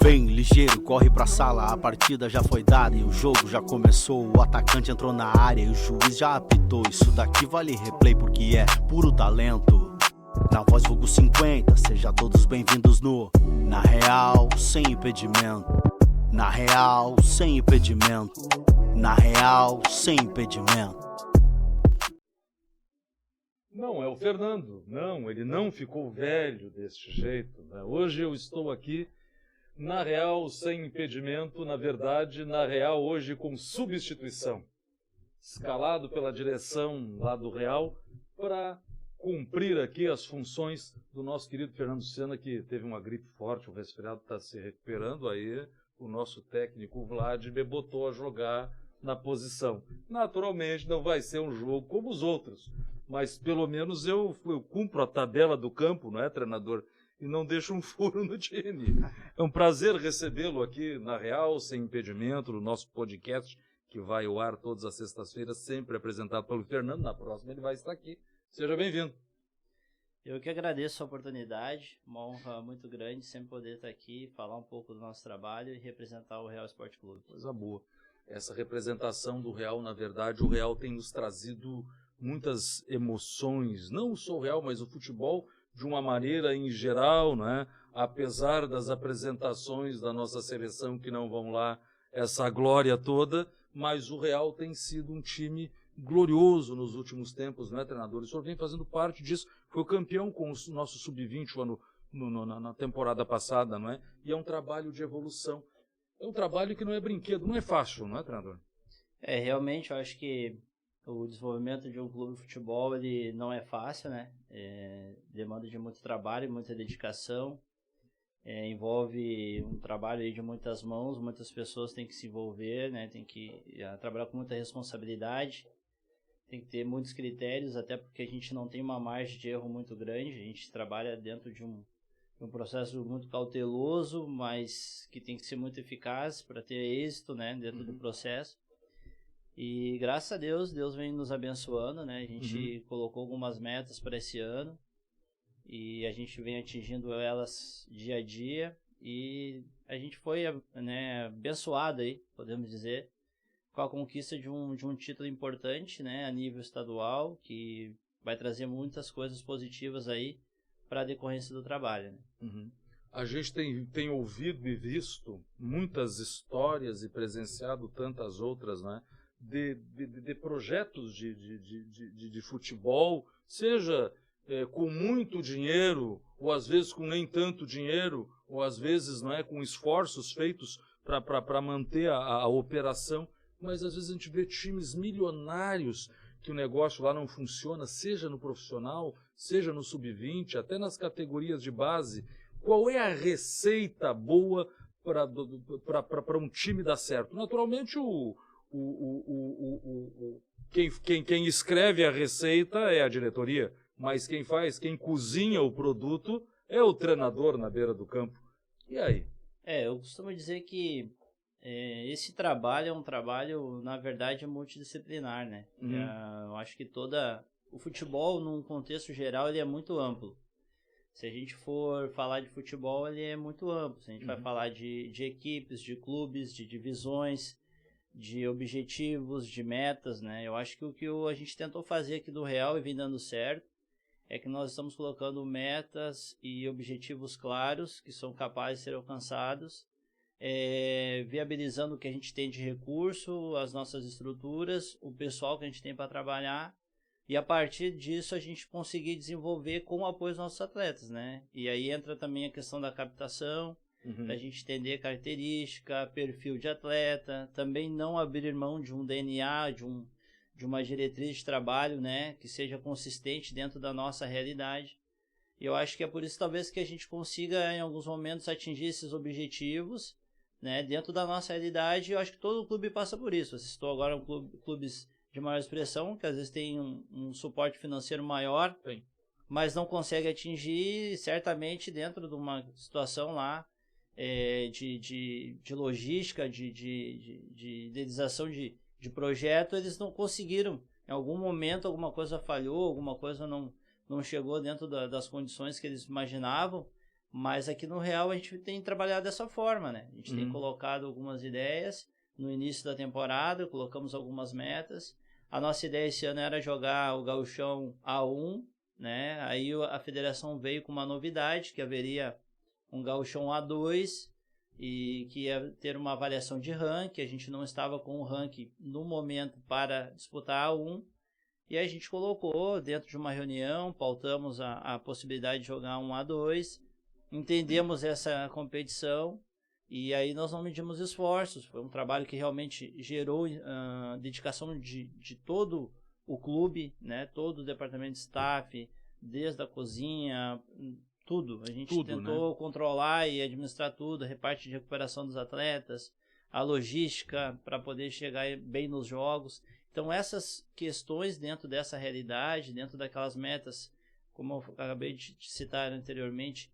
Vem ligeiro, corre pra sala, a partida já foi dada e o jogo já começou. O atacante entrou na área e o juiz já apitou. Isso daqui vale replay porque é puro talento. Na voz vulgo 50, sejam todos bem-vindos no Na Real, sem impedimento. Na Real, sem impedimento. Na Real, sem impedimento. Não, é o Fernando. Não, ele não ficou velho deste jeito, né? Hoje eu estou aqui na Real sem impedimento, na verdade, na Real hoje com substituição. Escalado pela direção lá do Real para cumprir aqui as funções do nosso querido Fernando Senna, que teve uma gripe forte, o resfriado está se recuperando, aí o nosso técnico Vlad me botou a jogar na posição. Naturalmente não vai ser um jogo como os outros, mas pelo menos eu cumpro a tabela do campo, não é, treinador? E não deixo um furo no time. É um prazer recebê-lo aqui na Real, sem impedimento, no nosso podcast, que vai ao ar todas as sextas-feiras, sempre apresentado pelo Fernando. Na próxima ele vai estar aqui. Seja bem-vindo. Eu que agradeço a oportunidade, uma honra muito grande sempre poder estar aqui, falar um pouco do nosso trabalho e representar o Real Esporte Clube. Coisa boa. Essa representação do Real, na verdade, o Real tem nos trazido muitas emoções, não só o Real, mas o futebol de uma maneira em geral, né? Apesar das apresentações da nossa seleção que não vão lá, essa glória toda, mas o Real tem sido um time glorioso nos últimos tempos, não é, treinador? O senhor vem fazendo parte disso, foi o campeão com o nosso Sub-20 na temporada passada, não é? E é um trabalho de evolução. É um trabalho que não é brinquedo, não é fácil, não é, treinador? Realmente, eu acho que o desenvolvimento de um clube de futebol ele não é fácil, né? Demanda de muito trabalho, muita dedicação, envolve um trabalho aí de muitas mãos, muitas pessoas têm que se envolver, né? Tem que trabalhar com muita responsabilidade, tem que ter muitos critérios, até porque a gente não tem uma margem de erro muito grande, a gente trabalha dentro de um processo muito cauteloso, mas que tem que ser muito eficaz para ter êxito, né, dentro do processo. E graças a Deus, Deus vem nos abençoando, né? A gente colocou algumas metas para esse ano e a gente vem atingindo elas dia a dia e a gente foi, né, abençoado aí, podemos dizer, com a conquista de um título importante, né, a nível estadual, que vai trazer muitas coisas positivas aí para a decorrência do trabalho, né? A gente tem ouvido e visto muitas histórias e presenciado tantas outras, né? De projetos de futebol, seja com muito dinheiro, ou às vezes com nem tanto dinheiro, ou às vezes não é, com esforços feitos para manter a operação, mas às vezes a gente vê times milionários que o negócio lá não funciona, seja no profissional, seja no sub-20, até nas categorias de base. Qual é a receita boa para um time dar certo? Naturalmente, quem escreve a receita é a diretoria, mas quem cozinha o produto é o treinador na beira do campo. E aí? Eu costumo dizer que esse trabalho é um trabalho, na verdade, multidisciplinar, né? Eu acho que o futebol, num contexto geral, ele é muito amplo. Se a gente for falar de futebol, ele é muito amplo. Se a gente vai falar de equipes, de clubes, de divisões, de objetivos, de metas, né? Eu acho que o que a gente tentou fazer aqui do Real e vem dando certo é que nós estamos colocando metas e objetivos claros que são capazes de ser alcançados, viabilizando o que a gente tem de recurso, as nossas estruturas, o pessoal que a gente tem para trabalhar, e a partir disso a gente conseguir desenvolver com o apoio dos nossos atletas, né? E aí entra também a questão da captação, da gente entender característica, perfil de atleta, também não abrir mão de um DNA, de uma diretriz de trabalho, né, que seja consistente dentro da nossa realidade. E eu acho que é por isso talvez que a gente consiga em alguns momentos atingir esses objetivos, né, dentro da nossa realidade. Eu acho que todo clube passa por isso. Eu estou agora em clubes de maior expressão, que às vezes tem um suporte financeiro maior, mas não consegue atingir, certamente dentro de uma situação lá de logística, de idealização de projeto, eles não conseguiram. Em algum momento alguma coisa falhou, alguma coisa não chegou dentro das condições que eles imaginavam, Mas aqui no Real a gente tem trabalhado dessa forma, né? A gente tem colocado algumas ideias no início da temporada, colocamos algumas metas. A nossa ideia esse ano era jogar o Gauchão A1, né? Aí a federação veio com uma novidade, que haveria um Gauchão A2 e que ia ter uma avaliação de ranking. A gente não estava com o ranking no momento para disputar A1. E a gente colocou dentro de uma reunião, pautamos a possibilidade de jogar um A2, entendemos essa competição e aí nós não medimos esforços. Foi um trabalho que realmente gerou dedicação de todo o clube, né? Todo o departamento de staff, desde a cozinha, tudo. A gente tentou controlar e administrar tudo, a reparte de recuperação dos atletas, a logística para poder chegar bem nos jogos. Então essas questões dentro dessa realidade, dentro daquelas metas, como eu acabei de citar anteriormente,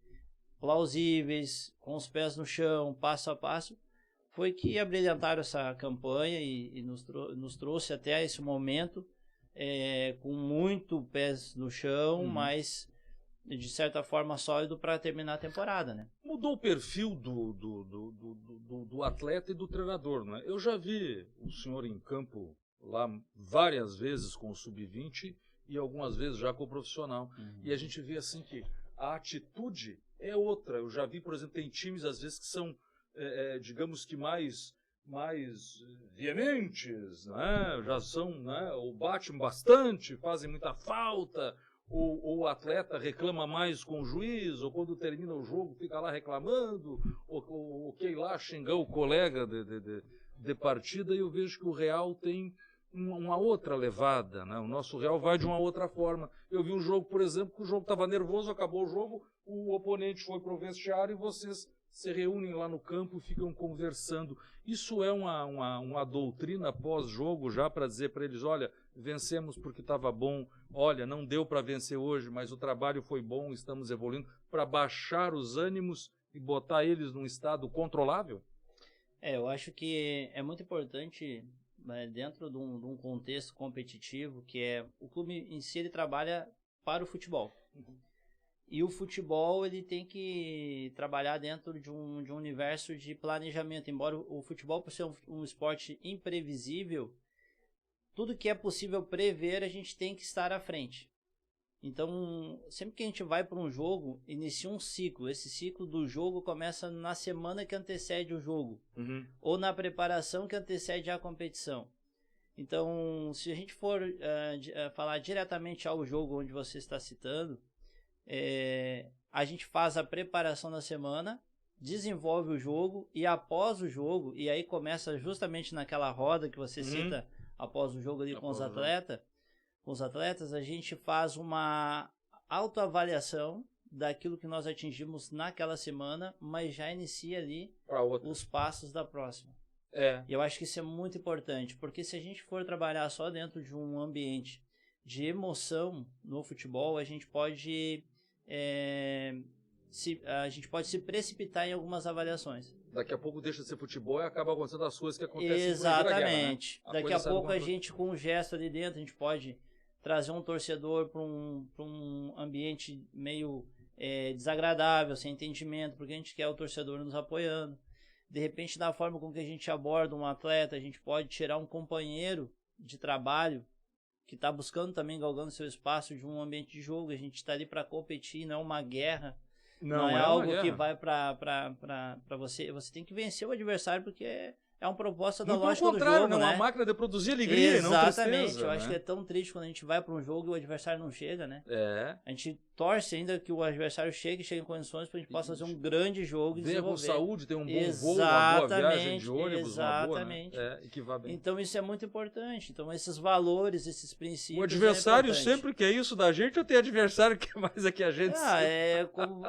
plausíveis, com os pés no chão, passo a passo, foi que abrilhantaram essa campanha e nos trouxe até esse momento com muito pés no chão, mas de certa forma sólido para terminar a temporada, né? Mudou o perfil do atleta e do treinador, né? Eu já vi o senhor em campo lá várias vezes com o sub-20 e algumas vezes já com o profissional. E a gente vê assim que a atitude é outra. Eu já vi, por exemplo, tem times às vezes que são, digamos que mais veementes, né? Já são, né? Ou batem bastante, fazem muita falta, ou o atleta reclama mais com o juiz, ou quando termina o jogo fica lá reclamando, ou quer ir lá xingar o colega de partida. E eu vejo que o Real tem uma outra levada, né? O nosso Real vai de uma outra forma. Eu vi um jogo, por exemplo, que o jogo estava nervoso, acabou o jogo, o oponente foi para o vestiário e vocês se reúnem lá no campo e ficam conversando. Isso é uma doutrina pós-jogo já para dizer para eles, olha, vencemos porque estava bom, olha, não deu para vencer hoje, mas o trabalho foi bom, estamos evoluindo, para baixar os ânimos e botar eles num estado controlável? Eu acho que é muito importante, né, dentro de um contexto competitivo, que o clube em si ele trabalha para o futebol. E o futebol ele tem que trabalhar dentro de um universo de planejamento. Embora o futebol, por ser um esporte imprevisível, tudo que é possível prever, a gente tem que estar à frente. Então, sempre que a gente vai para um jogo, inicia um ciclo. Esse ciclo do jogo começa na semana que antecede o jogo, ou na preparação que antecede a competição. Então, se a gente for falar diretamente ao jogo onde você está citando, a gente faz a preparação na semana, desenvolve o jogo e após o jogo, e aí começa justamente naquela roda que você cita, após o jogo ali com os atletas, a gente faz uma autoavaliação daquilo que nós atingimos naquela semana, mas já inicia ali os passos da próxima. E eu acho que isso é muito importante, porque se a gente for trabalhar só dentro de um ambiente de emoção no futebol, a gente pode se precipitar em algumas avaliações. Daqui a pouco deixa de ser futebol e acaba acontecendo as coisas que acontecem. Exatamente. Guerra, né? Daqui a pouco a gente, com um gesto ali dentro, a gente pode trazer um torcedor para um ambiente meio desagradável, sem entendimento, porque a gente quer o torcedor nos apoiando. De repente, da forma com que a gente aborda um atleta, a gente pode tirar um companheiro de trabalho que está buscando também, galgando seu espaço de um ambiente de jogo. A gente está ali para competir, não é uma guerra. Não é algo que vai para você. Você tem que vencer o adversário porque é uma proposta da lógica do jogo, né? Não é uma máquina de produzir alegria, não tristeza. Exatamente. Eu acho que é tão triste quando a gente vai para um jogo e o adversário não chega, né? A gente torce ainda que o adversário chegue em condições para a gente possa fazer um grande jogo e desenvolver. Com saúde, ter um bom voo, uma boa viagem de ônibus, uma boa, né? E que vá bem. Então isso é muito importante. Então esses valores, esses princípios. O adversário sempre quer isso da gente, ou tem adversário que é mais que a gente? Como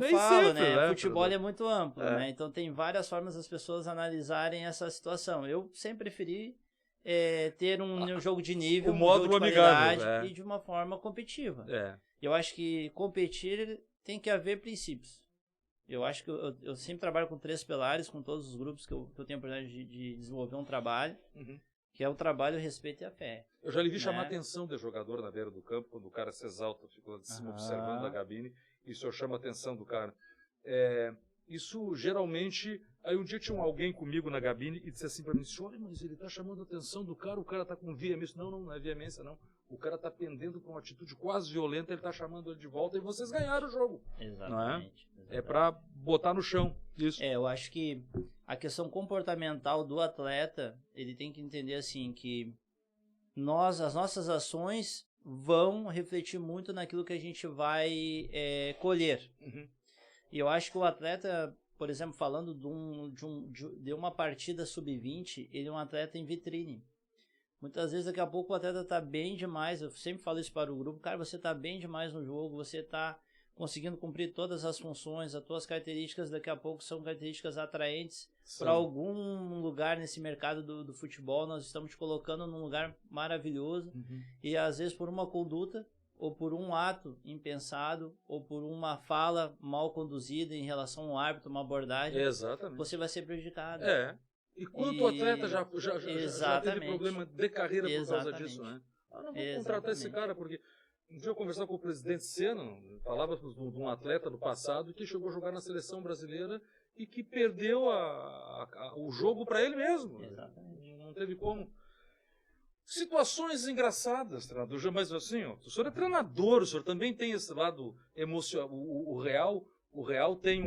eu falo, sempre, né? O futebol é muito amplo, né? Então tem várias formas das pessoas analisarem essa situação. Eu sempre preferi ter um jogo de nível, um jogo de qualidade e de uma forma competitiva. Eu acho que competir tem que haver princípios. Eu acho que eu sempre trabalho com 3 pilares, com todos os grupos que eu tenho a oportunidade de desenvolver um trabalho, que é o trabalho, o respeito e a fé. Eu já lhe vi chamar a atenção de jogador na beira do campo, quando o cara se exalta, ficou lá de cima observando a cabine. e o senhor chama a atenção do cara. Isso geralmente... Aí um dia tinha alguém comigo na cabine e disse assim para mim, senhor, mas ele está chamando a atenção do cara, o cara está com veemência. Não é veemência, não. O cara está pendendo para uma atitude quase violenta, ele está chamando ele de volta e vocês ganharam o jogo. Exatamente. Não é para botar no chão. Isso. Eu acho que a questão comportamental do atleta, ele tem que entender assim, que as nossas ações vão refletir muito naquilo que a gente vai colher. Uhum. E eu acho que o atleta, por exemplo, falando de uma partida sub-20, ele é um atleta em vitrine. Muitas vezes, daqui a pouco, o atleta está bem demais. Eu sempre falo isso para o grupo. Cara, você está bem demais no jogo, você está conseguindo cumprir todas as funções, as tuas características, daqui a pouco, são características atraentes para algum lugar nesse mercado do futebol. Nós estamos te colocando num lugar maravilhoso. Uhum. E, às vezes, por uma conduta, ou por um ato impensado, ou por uma fala mal conduzida em relação ao árbitro, uma abordagem, exatamente, você vai ser prejudicado. E quanto atleta já teve problema de carreira por causa disso, né? Não vou contratar esse cara, porque um dia eu conversava com o presidente Senna, falava de um atleta do passado que chegou a jogar na seleção brasileira e que perdeu o jogo para ele mesmo. Exatamente. Não teve como. Situações engraçadas, treinador, mas assim, o senhor é treinador, o senhor também tem esse lado emocional. O Real tem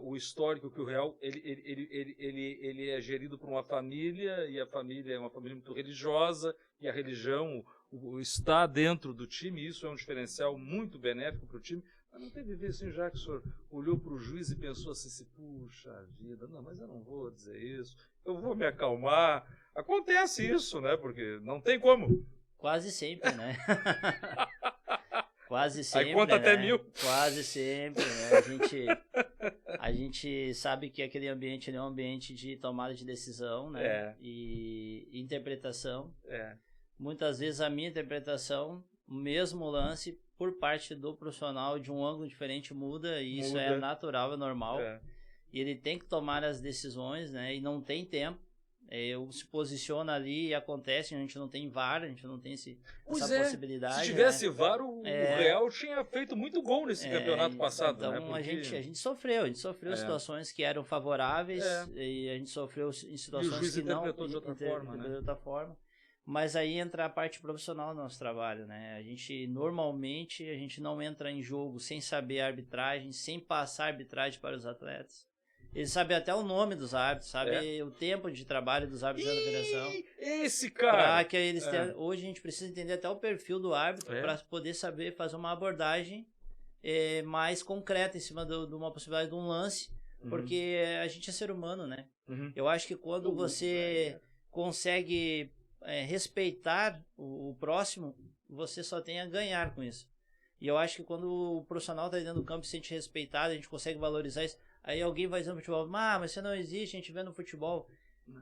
o histórico que o Real ele é gerido por uma família, e a família é uma família muito religiosa, e a religião está dentro do time, e isso é um diferencial muito benéfico para o time. Mas não teve vez assim, já que o senhor olhou para o juiz e pensou assim, puxa vida, não, mas eu não vou dizer isso, eu vou me acalmar. Acontece isso, né? Porque não tem como. Quase sempre, né? Quase sempre. Aí conta até 1000. Quase sempre, né? A gente sabe que aquele ambiente é um ambiente de tomada de decisão, né? E interpretação. Muitas vezes a minha interpretação, o mesmo lance, por parte do profissional, de um ângulo diferente, muda, e isso é natural, é normal. E ele tem que tomar as decisões, né? E não tem tempo. Eu se posiciona ali e acontece, a gente não tem VAR, a gente não tem essa possibilidade. Se tivesse VAR, o Real tinha feito muito gol nesse campeonato passado. Então, né? Porque... a gente sofreu situações que eram favoráveis, e a gente sofreu em situações que não interpretou de outra forma. Mas aí entra a parte profissional do nosso trabalho, né? A gente não entra em jogo sem saber a arbitragem, sem passar a arbitragem para os atletas. Eles sabem até o nome dos árbitros, sabe o tempo de trabalho dos árbitros da federação. Esse cara! Que eles hoje a gente precisa entender até o perfil do árbitro para poder saber fazer uma abordagem mais concreta em cima de uma possibilidade de um lance, porque a gente é ser humano, né? Eu acho que quando você consegue respeitar o próximo, você só tem a ganhar com isso. E eu acho que quando o profissional está dentro do campo e se sente respeitado, a gente consegue valorizar isso. Aí alguém vai dizer no futebol, mas você não existe, a gente vê no futebol.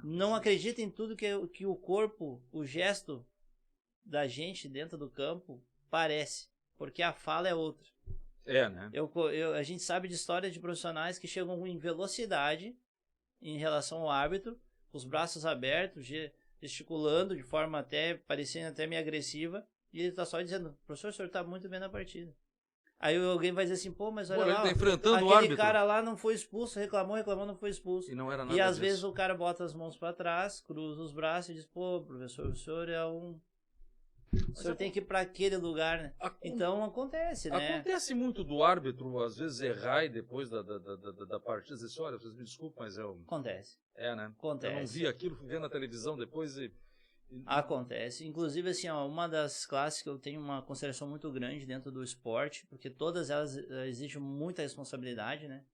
Não acredita em tudo que o corpo, o gesto da gente dentro do campo parece, porque a fala é outra. Né? A gente sabe de histórias de profissionais que chegam em velocidade em relação ao árbitro, os braços abertos, gesticulando de forma parecendo até meio agressiva, e ele está só dizendo, professor, o senhor está muito bem na partida. Aí alguém vai dizer assim, mas olha lá, ele tá enfrentando aquele o árbitro. cara lá não foi expulso, reclamou, não foi expulso. E não era nada E às disso. vezes o cara bota as mãos para trás, cruza os braços e diz, professor, o senhor é um... O senhor tem que ir para aquele lugar, né? Então acontece, né? Acontece muito do árbitro, às vezes, errar e depois da partida dizer assim, olha, vocês me desculpem, mas eu... Acontece. Né? Acontece. Eu não vi aquilo, fui ver na televisão depois e... Acontece. Inclusive, assim, uma das classes que eu tenho uma consideração muito grande dentro do esporte, porque todas elas exigem muita responsabilidade, né?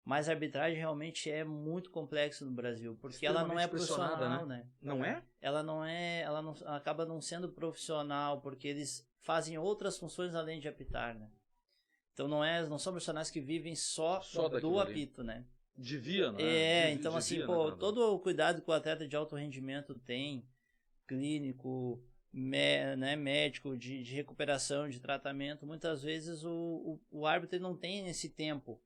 Mas a arbitragem realmente é muito complexa no Brasil, porque ela não é profissional, né? Não é? Ela acaba não sendo profissional, porque eles fazem outras funções além de apitar, né? Então não são profissionais que vivem só do apito, né? Devia, né? Então assim, todo o cuidado que o atleta de alto rendimento tem, clínico, médico, de recuperação, de tratamento, muitas vezes o árbitro não tem esse tempo,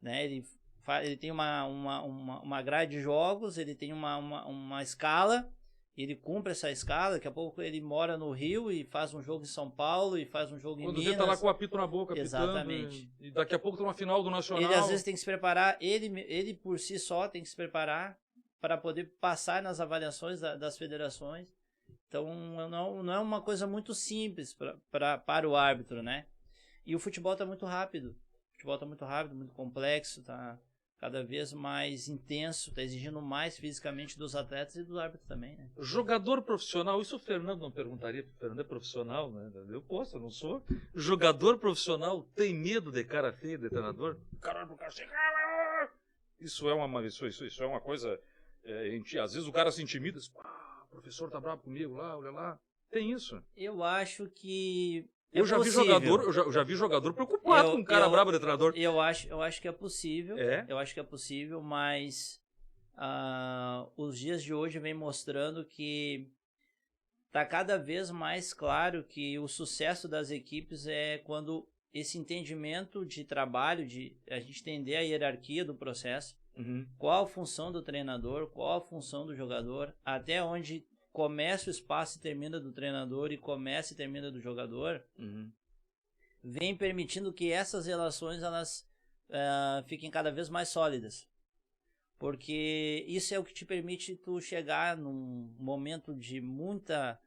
né? Ele tem uma grade de jogos, ele tem uma escala, ele cumpre essa escala, daqui a pouco ele mora no Rio e faz um jogo em São Paulo e faz um jogo em Minas. Quando você tá lá com o apito na boca, Exatamente. apitando, e daqui a pouco tá uma final do Nacional. Ele às vezes tem que se preparar, ele por si só tem que se preparar para poder passar nas avaliações das federações. Então não é uma coisa muito simples para o árbitro, né? E o futebol está muito rápido. O futebol está muito rápido, muito complexo, está cada vez mais intenso, está exigindo mais fisicamente dos atletas e do árbitro também, né? Jogador profissional, isso o Fernando não perguntaria, porque o Fernando é profissional, né? Eu posso, eu não sou. Jogador profissional tem medo de cara feia, de treinador? Caramba, o cara chega... Isso é uma coisa... às vezes o cara se intimida, o professor tá bravo comigo lá, olha lá. Tem isso. Eu acho que... Eu já vi jogador preocupado com um cara bravo de treinador. Eu acho que é possível. É? Eu acho que é possível, mas os dias de hoje vem mostrando que tá cada vez mais claro que o sucesso das equipes é quando esse entendimento de trabalho, de a gente entender a hierarquia do processo, qual a função do treinador, qual a função do jogador, até onde começa o espaço e termina do treinador e começa e termina do jogador, vem permitindo que essas relações elas fiquem cada vez mais sólidas. Porque isso é o que te permite tu chegar num momento de muito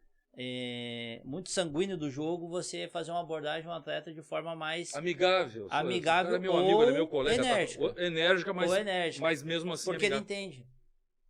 sanguíneo do jogo, você fazer uma abordagem de um atleta de forma mais amigável. Amigável, é meu amigo, ele é meu colega. Enérgica, Enérgica, mas mesmo assim porque amigável. ele entende.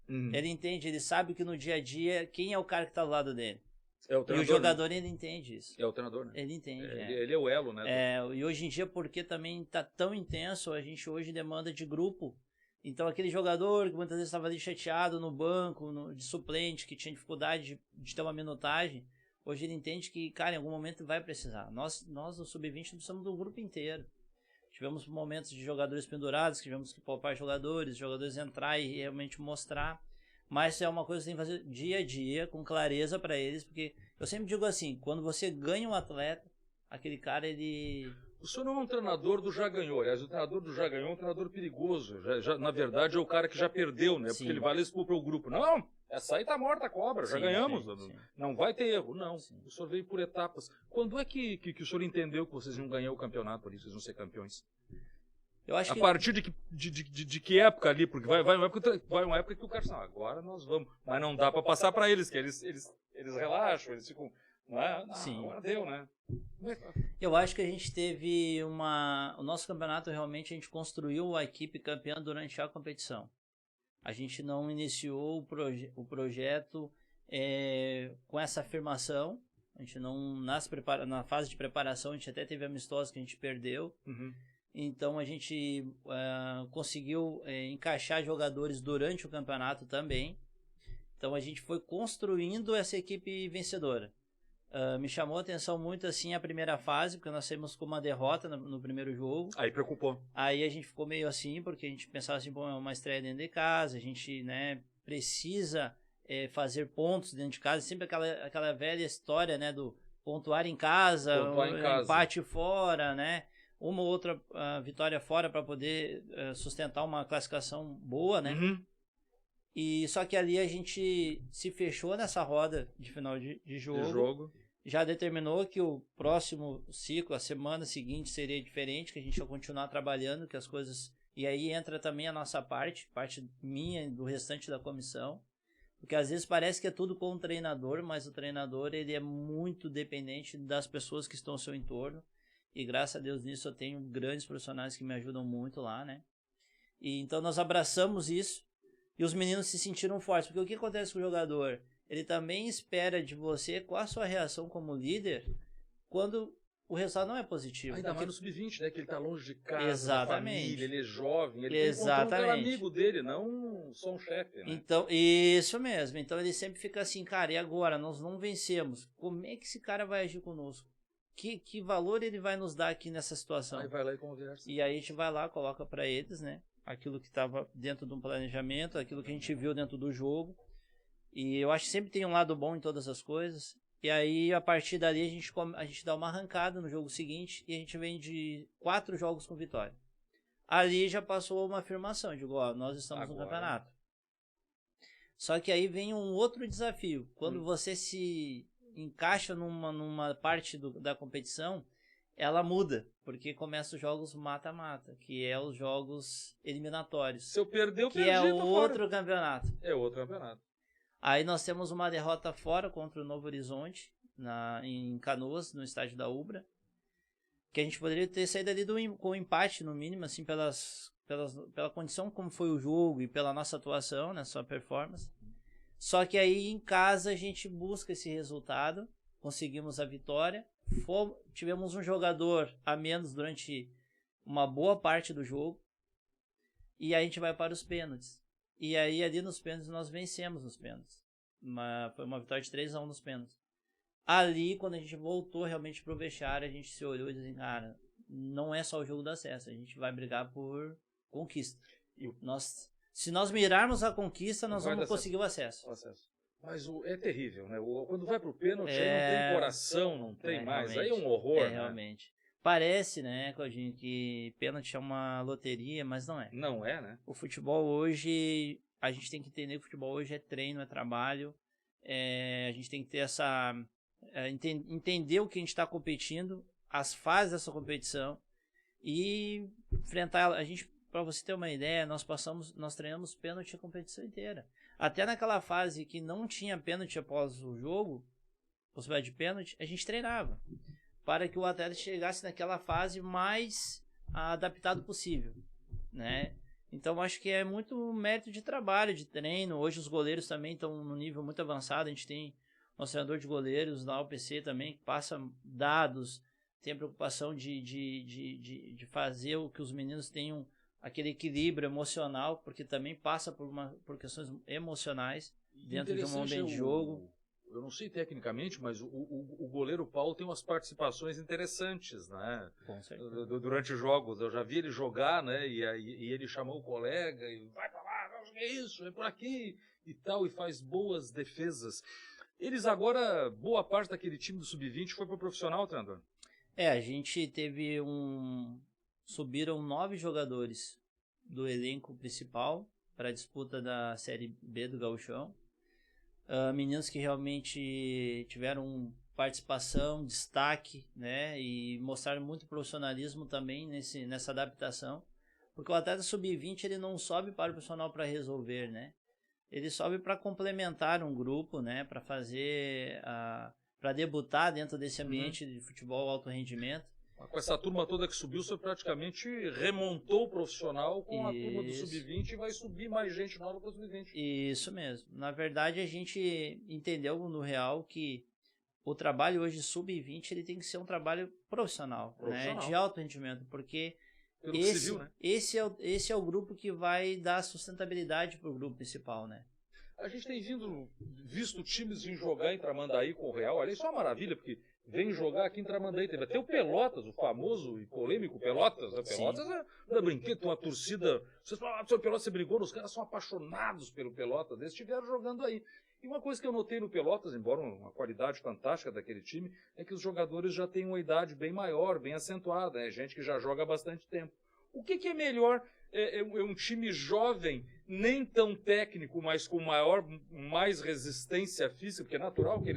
Ele entende, ele sabe que no dia a dia, quem é o cara que está do lado dele? É o treinador, e o jogador, né? Ele entende isso. É o treinador, né? Ele entende, Ele é o elo, né? E hoje em dia, porque também está tão intenso, a gente hoje demanda de grupo. Então, aquele jogador que muitas vezes estava ali chateado no banco, de suplente, que tinha dificuldade de ter uma minutagem, hoje ele entende que, cara, em algum momento vai precisar. Nós no Sub-20, precisamos do grupo inteiro. Tivemos momentos de jogadores pendurados, que tivemos que poupar jogadores entrar e realmente mostrar. Mas é uma coisa que você tem que fazer dia a dia, com clareza para eles, porque eu sempre digo assim, quando você ganha um atleta, aquele cara, ele... O senhor não é um treinador do já ganhou. Aliás, o treinador do já ganhou é um treinador perigoso. Na verdade, é o cara que já perdeu, né? Sim. Porque ele vai lá e expulsa o grupo. Não, essa aí tá morta a cobra, já ganhamos. Sim. Não vai ter erro. Não, sim. O senhor veio por etapas. Quando é que o senhor entendeu que vocês iam ganhar o campeonato, por isso vocês vão ser campeões? Eu acho a partir de que época ali? Porque vai uma época que o cara fala, agora nós vamos. Mas não dá para passar para eles, que eles relaxam, eles ficam... Não é? Sim. Agora deu, né? Eu acho que a gente teve o nosso campeonato, realmente a gente construiu a equipe campeã durante a competição. A gente não iniciou o projeto com essa afirmação. A gente não, na fase de preparação, a gente até teve amistosos que a gente perdeu. Então a gente conseguiu encaixar jogadores durante o campeonato também. Então a gente foi construindo essa equipe vencedora. Me chamou a atenção muito assim a primeira fase, porque nós saímos com uma derrota no primeiro jogo. Aí preocupou. Aí a gente ficou meio assim, porque a gente pensava assim, bom, é uma estreia dentro de casa, a gente, né, precisa fazer pontos dentro de casa, sempre aquela velha história, né, do pontuar em casa, empate fora, né, uma ou outra vitória fora para poder sustentar uma classificação boa, né. E só que ali a gente se fechou nessa roda de final de jogo. Já determinou que o próximo ciclo, a semana seguinte, seria diferente, que a gente ia continuar trabalhando, que as coisas... E aí entra também a nossa parte minha e do restante da comissão. Porque às vezes parece que é tudo com o treinador, mas o treinador ele é muito dependente das pessoas que estão ao seu entorno. E graças a Deus nisso eu tenho grandes profissionais que me ajudam muito lá, né? E então nós abraçamos isso. E os meninos se sentiram fortes, porque o que acontece com o jogador? Ele também espera de você, qual a sua reação como líder, quando o resultado não é positivo. Ainda mais no Sub-20, né? Que ele tá longe de casa, exatamente, da família, ele é jovem, ele tem que encontrar um cara amigo dele, não só um chefe, né? Então, isso mesmo. Então ele sempre fica assim, cara, e agora? Nós não vencemos. Como é que esse cara vai agir conosco? Que valor ele vai nos dar aqui nessa situação? Aí vai lá e conversa. E aí a gente vai lá, coloca para eles, né? Aquilo que estava dentro de um planejamento, aquilo que a gente viu dentro do jogo. E eu acho que sempre tem um lado bom em todas as coisas. E aí, a partir dali, a gente dá uma arrancada no jogo seguinte e a gente vem de 4 jogos com vitória. Ali já passou uma afirmação, digo, ó, nós estamos no campeonato. Só que aí vem um outro desafio. Quando você se encaixa numa parte da competição, ela muda, porque começa os jogos mata-mata, que é os jogos eliminatórios. Se eu perder, eu que perdi, é tô outro fora. campeonato. É outro campeonato. Aí nós temos uma derrota fora contra o Novo Horizonte, em Canoas, no estádio da Ubra, que a gente poderia ter saído ali com um empate, no mínimo, assim, pela condição como foi o jogo e pela nossa atuação, né, sua performance. Só que aí em casa a gente busca esse resultado, conseguimos a vitória, tivemos um jogador a menos durante uma boa parte do jogo, e aí a gente vai para os pênaltis. E aí ali nos pênaltis nós vencemos nos pênaltis. Foi uma vitória de 3-1 nos pênaltis. Ali, quando a gente voltou realmente pro vestiário, a gente se olhou e disse, cara, não é só o jogo do acesso, a gente vai brigar por conquista. Se nós mirarmos a conquista, nós vamos conseguir o acesso. Mas é terrível, né? Quando vai pro pênalti, aí não tem coração, não tem mais. Aí é um horror, né? Realmente. Parece, né, Claudinho, que pênalti é uma loteria, mas não é. Não é, né? O futebol hoje, a gente tem que entender que o futebol hoje é treino, é trabalho. A gente tem que ter entender o que a gente está competindo, as fases dessa competição e enfrentar ela. Para você ter uma ideia, nós treinamos pênalti a competição inteira. Até naquela fase que não tinha pênalti após o jogo, possibilidade de pênalti, a gente treinava para que o atleta chegasse naquela fase mais adaptado possível, né? Então acho que é muito mérito de trabalho, de treino. Hoje os goleiros também estão num nível muito avançado. A gente tem nosso treinador de goleiros na UPC também, que passa dados, tem a preocupação de fazer o que os meninos tenham aquele equilíbrio emocional, porque também passa por questões emocionais dentro de um momento de jogo. Eu não sei tecnicamente, mas o goleiro Paulo tem umas participações interessantes, né? Com certeza. Durante os jogos. Eu já vi ele jogar, né? E ele chamou o colega e vai pra lá, é isso, é por aqui e tal, e faz boas defesas. Eles agora, boa parte daquele time do Sub-20 foi pro profissional, treinador? A gente teve subiram 9 jogadores do elenco principal para a disputa da Série B do Gauchão. Meninos que realmente tiveram participação, destaque, né, e mostraram muito profissionalismo também nessa adaptação, porque o atleta sub-20 ele não sobe para o profissional para resolver, né, ele sobe para complementar um grupo, né, para fazer para debutar dentro desse ambiente de futebol alto rendimento. Com essa turma toda que subiu, você praticamente remontou o profissional com a turma do Sub-20 e vai subir mais gente nova para o Sub-20. Isso mesmo. Na verdade, a gente entendeu no real que o trabalho hoje Sub-20 ele tem que ser um trabalho profissional. Né, de alto rendimento, porque esse é o grupo que vai dar sustentabilidade para o grupo principal, né? A gente tem visto times vir jogar em Tramandaí com o Real. Olha, isso é uma maravilha, porque vem jogar aqui em Tramandaí. Teve até o Pelotas, o famoso e polêmico Pelotas. O Pelotas é brinquedo, tem uma torcida. Vocês falam, seu Pelotas, você brigou, os caras são apaixonados pelo Pelotas. Eles estiveram jogando aí. E uma coisa que eu notei no Pelotas, embora uma qualidade fantástica daquele time, é que os jogadores já têm uma idade bem maior, bem acentuada. É gente que já joga há bastante tempo. O que é melhor? É um time jovem, nem tão técnico, mas com mais resistência física, porque é natural que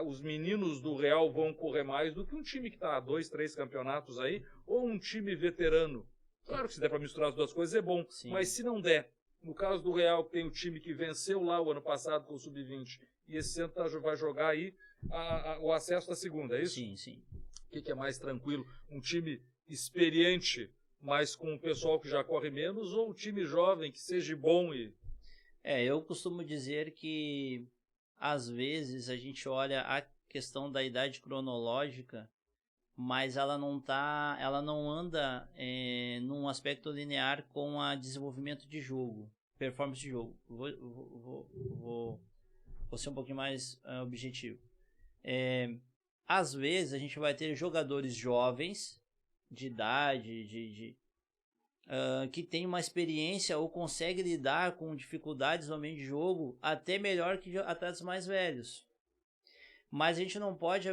os meninos do Real vão correr mais do que um time que está há 2, 3 campeonatos aí, ou um time veterano. Claro que se der para misturar as duas coisas é bom, sim. Mas se não der, no caso do Real, que tem o time que venceu lá o ano passado com o Sub-20, e esse ano vai jogar aí o acesso da segunda, é isso? Sim, sim. O que é mais tranquilo? Um time experiente, mas com o pessoal que já corre menos, ou um time jovem que seja bom e... eu costumo dizer que às vezes a gente olha a questão da idade cronológica, mas ela não anda num aspecto linear com o desenvolvimento de jogo, performance de jogo. Vou ser um pouquinho mais objetivo. Às vezes a gente vai ter jogadores jovens de idade, que tem uma experiência ou consegue lidar com dificuldades no meio de jogo até melhor que atletas mais velhos. Mas a gente não pode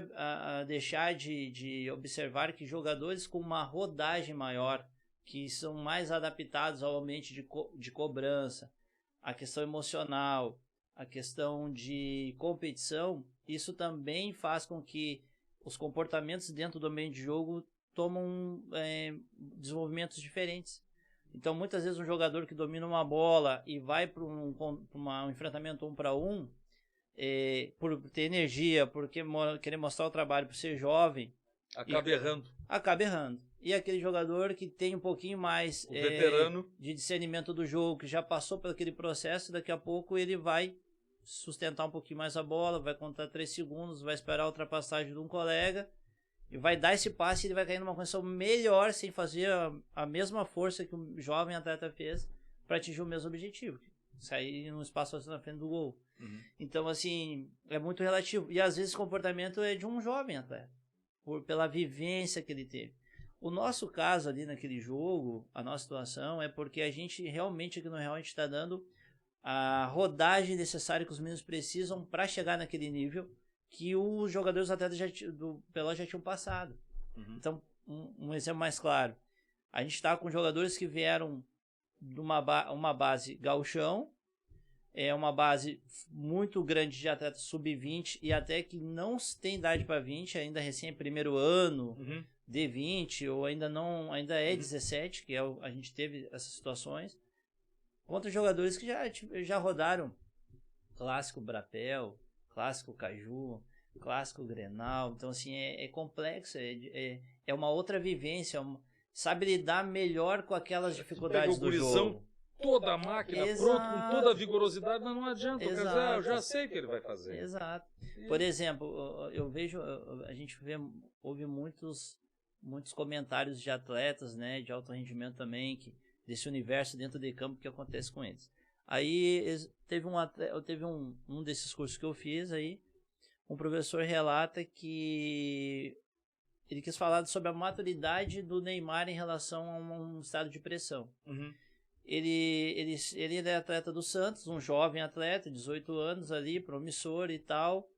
deixar de observar que jogadores com uma rodagem maior, que são mais adaptados ao ambiente de cobrança, a questão emocional, a questão de competição, isso também faz com que os comportamentos dentro do ambiente de jogo tomam desenvolvimentos diferentes. Então, muitas vezes, um jogador que domina uma bola e vai para um enfrentamento 1 para 1, por ter energia, por querer mostrar o trabalho, por ser jovem, acaba errando. E aquele jogador que tem um pouquinho mais veterano de discernimento do jogo, que já passou por aquele processo, daqui a pouco ele vai sustentar um pouquinho mais a bola, vai contar 3 segundos, vai esperar a ultrapassagem de um colega e vai dar esse passe e ele vai cair numa condição melhor sem fazer a mesma força que o jovem atleta fez para atingir o mesmo objetivo, sair num espaço na frente do gol. Então, assim, é muito relativo. E às vezes o comportamento é de um jovem atleta, pela vivência que ele teve. O nosso caso ali naquele jogo, a nossa situação é porque a gente realmente aqui no Real a gente está dando a rodagem necessária que os meninos precisam para chegar naquele nível que os jogadores atletas do Pelotas já tinham passado. Então, um exemplo mais claro, a gente está com jogadores que vieram de uma base gauchão, uma base muito grande de atletas sub-20 e até que não tem idade para 20, ainda recém primeiro ano, D20, ou ainda é 17, que a gente teve essas situações, contra jogadores que já rodaram Clássico Brapel, Clássico Caju, Clássico Grenal. Então, assim, é complexo, é uma outra vivência, sabe lidar melhor com aquelas dificuldades do jogo. Toda a máquina pronta, com toda a vigorosidade, mas não adianta. Quer dizer, eu já sei o que ele vai fazer. Exato. Por exemplo, a gente ouve muitos comentários de atletas, né, de alto rendimento também, desse universo dentro de campo que acontece com eles. Aí teve um desses cursos que eu fiz aí, um professor relata que ele quis falar sobre a maturidade do Neymar em relação a um estado de pressão. Ele é atleta do Santos, um jovem atleta, 18 anos ali, promissor e tal.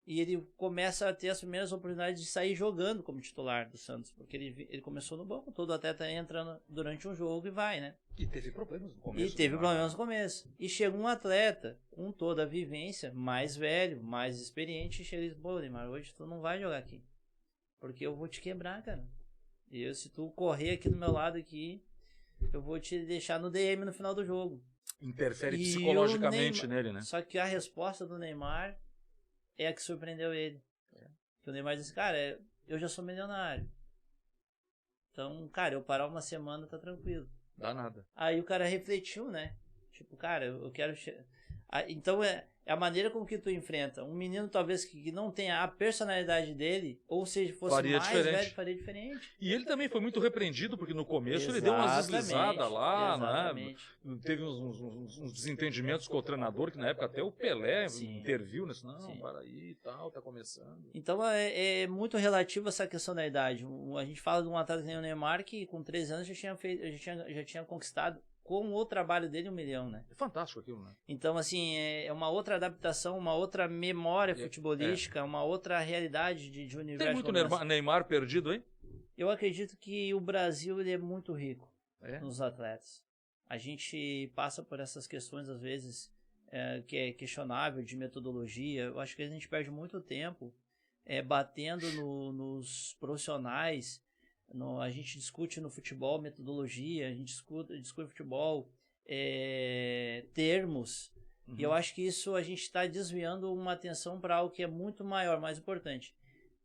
E ele começa a ter as primeiras oportunidades de sair jogando como titular do Santos, porque ele começou no banco, todo atleta entra durante um jogo e vai, né? E teve problemas no começo. E chega um atleta com toda a vivência, mais velho, mais experiente, e chega e diz, pô, Neymar, hoje tu não vai jogar aqui, porque eu vou te quebrar, cara. E se tu correr aqui do meu lado aqui, eu vou te deixar no DM no final do jogo. Interfere psicologicamente nele, né? Só que a resposta do Neymar é a que surpreendeu ele. Que o Neymar disse, cara, eu já sou milionário. Então, cara, eu parar uma semana tá tranquilo. Dá nada. Aí o cara refletiu, né? Tipo, cara, eu quero... Então é a maneira com que tu enfrenta. Um menino talvez que não tenha a personalidade dele, ou seja, fosse velho, faria diferente. E ele também foi muito repreendido, porque no começo ele deu umas deslizadas lá, né? Teve uns desentendimentos com o treinador, que na época até o Pelé interviu, né? Não, para aí e tal, tá começando. Então é muito relativo essa questão da idade. A gente fala de um atleta que nem o Neymar, que com 13 anos já tinha conquistado com o trabalho dele 1 milhão, né? É fantástico aquilo, né? Então, assim, é uma outra adaptação, uma outra memória futebolística, uma outra realidade de universo. Tem muito Neymar perdido, hein? Eu acredito que o Brasil ele é muito rico nos atletas. A gente passa por essas questões, às vezes, que é questionável de metodologia. Eu acho que a gente perde muito tempo batendo nos profissionais. A gente discute no futebol metodologia, a gente discute no futebol termos, e eu acho que isso a gente está desviando uma atenção para algo que é muito maior, mais importante,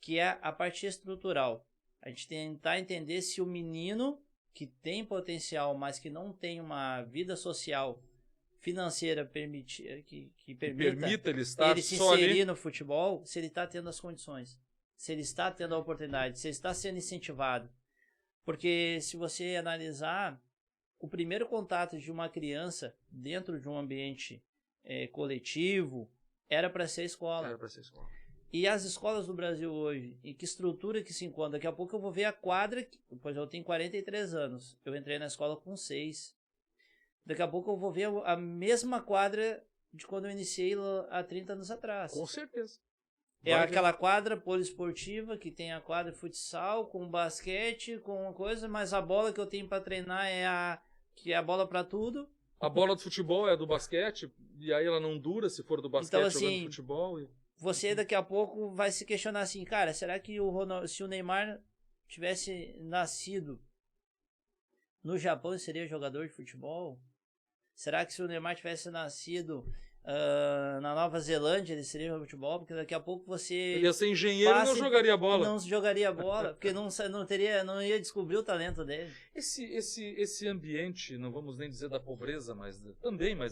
que é a parte estrutural. A gente tentar entender se o menino que tem potencial, mas que não tem uma vida social, financeira que permita ele se inserir no futebol, se ele está tendo as condições. Se ele está tendo a oportunidade, se ele está sendo incentivado. Porque se você analisar, o primeiro contato de uma criança dentro de um ambiente coletivo era para ser a escola. E as escolas do Brasil hoje, em que estrutura que se encontra? Daqui a pouco eu vou ver a quadra, pois eu tenho 43 anos, eu entrei na escola com 6. Daqui a pouco eu vou ver a mesma quadra de quando eu iniciei há 30 anos atrás. Com certeza. Aquela quadra poliesportiva que tem a quadra de futsal, com basquete, com uma coisa, mas a bola que eu tenho para treinar que é a bola para tudo. A bola do futebol é do basquete, E aí ela não dura se for do basquete Então, assim, jogando futebol. Você daqui a pouco vai se questionar assim, cara, será que se o Neymar tivesse nascido no Japão, ele seria jogador de futebol? Será que se o Neymar tivesse nascido na Nova Zelândia, ele seria jogador de futebol? Porque daqui a pouco você... Ele ia ser engenheiro e não jogaria bola. Não jogaria bola, porque não ia descobrir o talento dele. Esse ambiente, não vamos nem dizer da pobreza, mas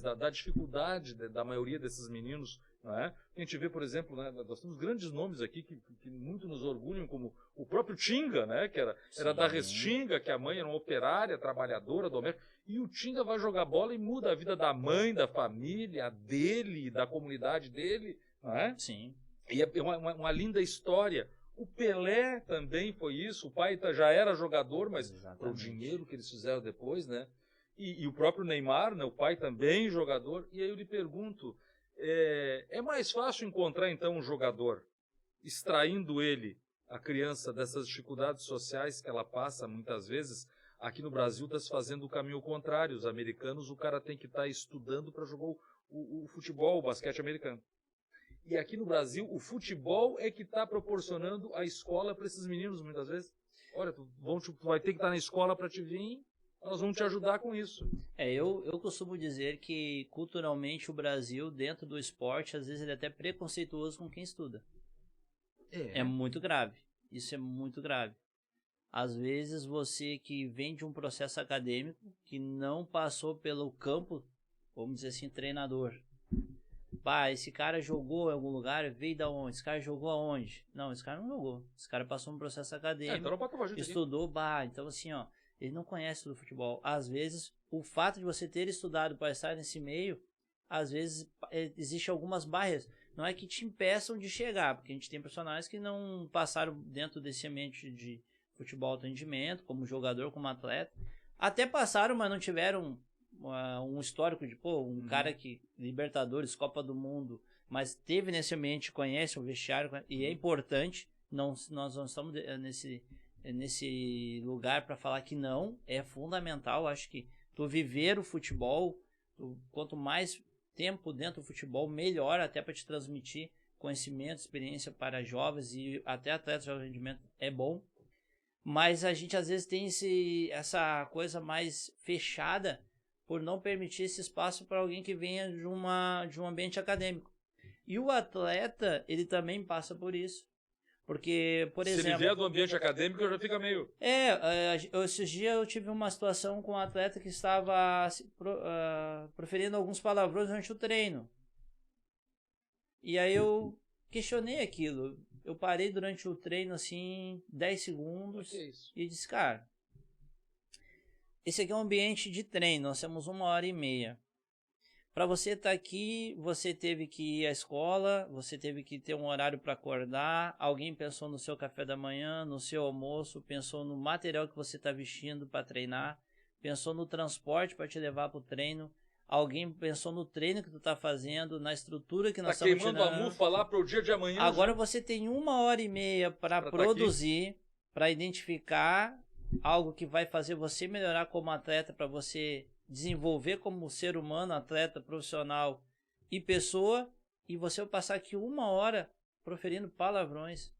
da dificuldade da maioria desses meninos, não é? A gente vê, por exemplo, né, nós temos grandes nomes aqui que muito nos orgulham, como o próprio Tinga, né, que era da Restinga, que a mãe era uma operária, trabalhadora, doméstica, e o Tinga vai jogar bola e muda a vida da mãe, da família, dele, da comunidade dele, não é? Sim. E é uma linda história. O Pelé também foi isso, o pai já era jogador, mas para o dinheiro que eles fizeram depois, né? E o próprio Neymar, né, o pai também jogador, e aí eu lhe pergunto, é mais fácil encontrar então um jogador, extraindo ele, a criança, dessas dificuldades sociais que ela passa muitas vezes. Aqui no Brasil está se fazendo o caminho contrário. Os americanos, o cara tem que estar estudando para jogar o futebol, o basquete americano. E aqui no Brasil, o futebol é que está proporcionando a escola para esses meninos muitas vezes. Olha, tu vai ter que estar na escola para te vir, nós vamos te ajudar com isso. Eu costumo dizer que culturalmente o Brasil, dentro do esporte, às vezes ele é até preconceituoso com quem estuda. É muito grave. Isso é muito grave. Às vezes você que vem de um processo acadêmico, que não passou pelo campo, vamos dizer assim, treinador. Pá, esse cara jogou em algum lugar, veio da onde? Esse cara jogou aonde? Não, esse cara não jogou. Esse cara passou um processo acadêmico, estudou, então assim, ó, ele não conhece do futebol. Às vezes, o fato de você ter estudado para estar nesse meio, às vezes existe algumas barreiras. Não é que te impeçam de chegar, porque a gente tem personagens que não passaram dentro desse ambiente de futebol alto rendimento, como jogador, como atleta. Até passaram, mas não tiveram um histórico de, cara que, Libertadores, Copa do Mundo, mas teve nesse ambiente, conhece o vestiário, e é importante, nós não estamos nesse lugar para falar que não, é fundamental. Acho que tu viver o futebol, quanto mais tempo dentro do futebol, melhor, até para te transmitir conhecimento, experiência para jovens e até atletas de alto rendimento, é bom. Mas a gente às vezes tem essa coisa mais fechada por não permitir esse espaço para alguém que venha de um ambiente acadêmico. E o atleta, ele também passa por isso. Porque, por exemplo... Se ele vier do ambiente acadêmico, já fica meio... Esses dias eu tive uma situação com um atleta que estava proferindo alguns palavrões durante o treino. E aí eu questionei aquilo. Eu parei durante o treino, assim, 10 segundos e disse, cara, esse aqui é um ambiente de treino, nós temos 1h30. Para você estar aqui, você teve que ir à escola, você teve que ter um horário para acordar, alguém pensou no seu café da manhã, no seu almoço, pensou no material que você está vestindo para treinar, pensou no transporte para te levar para o treino, alguém pensou no treino que tu tá fazendo, na estrutura que nós estamos queimando a mufa lá para o dia de amanhã. Agora você tem 1h30 para produzir, para identificar algo que vai fazer você melhorar como atleta, para você desenvolver como ser humano, atleta, profissional e pessoa, e você vai passar aqui 1 hora proferindo palavrões,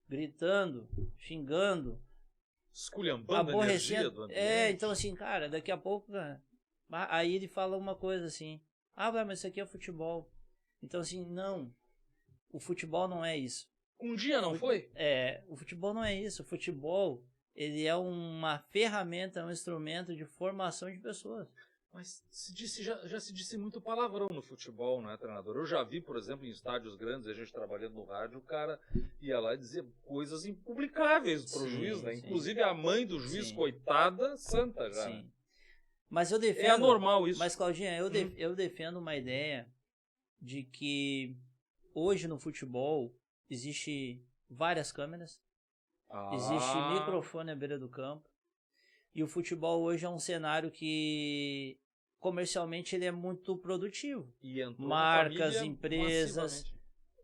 gritando, xingando, esculhambando a energia do ambiente. Então assim, cara, daqui a pouco... Aí ele fala uma coisa assim, mas isso aqui é futebol. Então assim, não, o futebol não é isso. Um dia não foi? O futebol não é isso. O futebol, ele é uma ferramenta, um instrumento de formação de pessoas. Mas já se disse muito palavrão no futebol, né, treinador? Eu já vi, por exemplo, em estádios grandes, a gente trabalhando no rádio, o cara ia lá e dizia coisas impublicáveis para o juiz, né? Inclusive a mãe do juiz, coitada, santa já. Sim. Mas eu defendo... É anormal isso. Mas, Claudinha, eu defendo uma ideia de que hoje no futebol existe várias câmeras, existe microfone à beira do campo, e o futebol hoje é um cenário que comercialmente ele é muito produtivo. Marcas, empresas,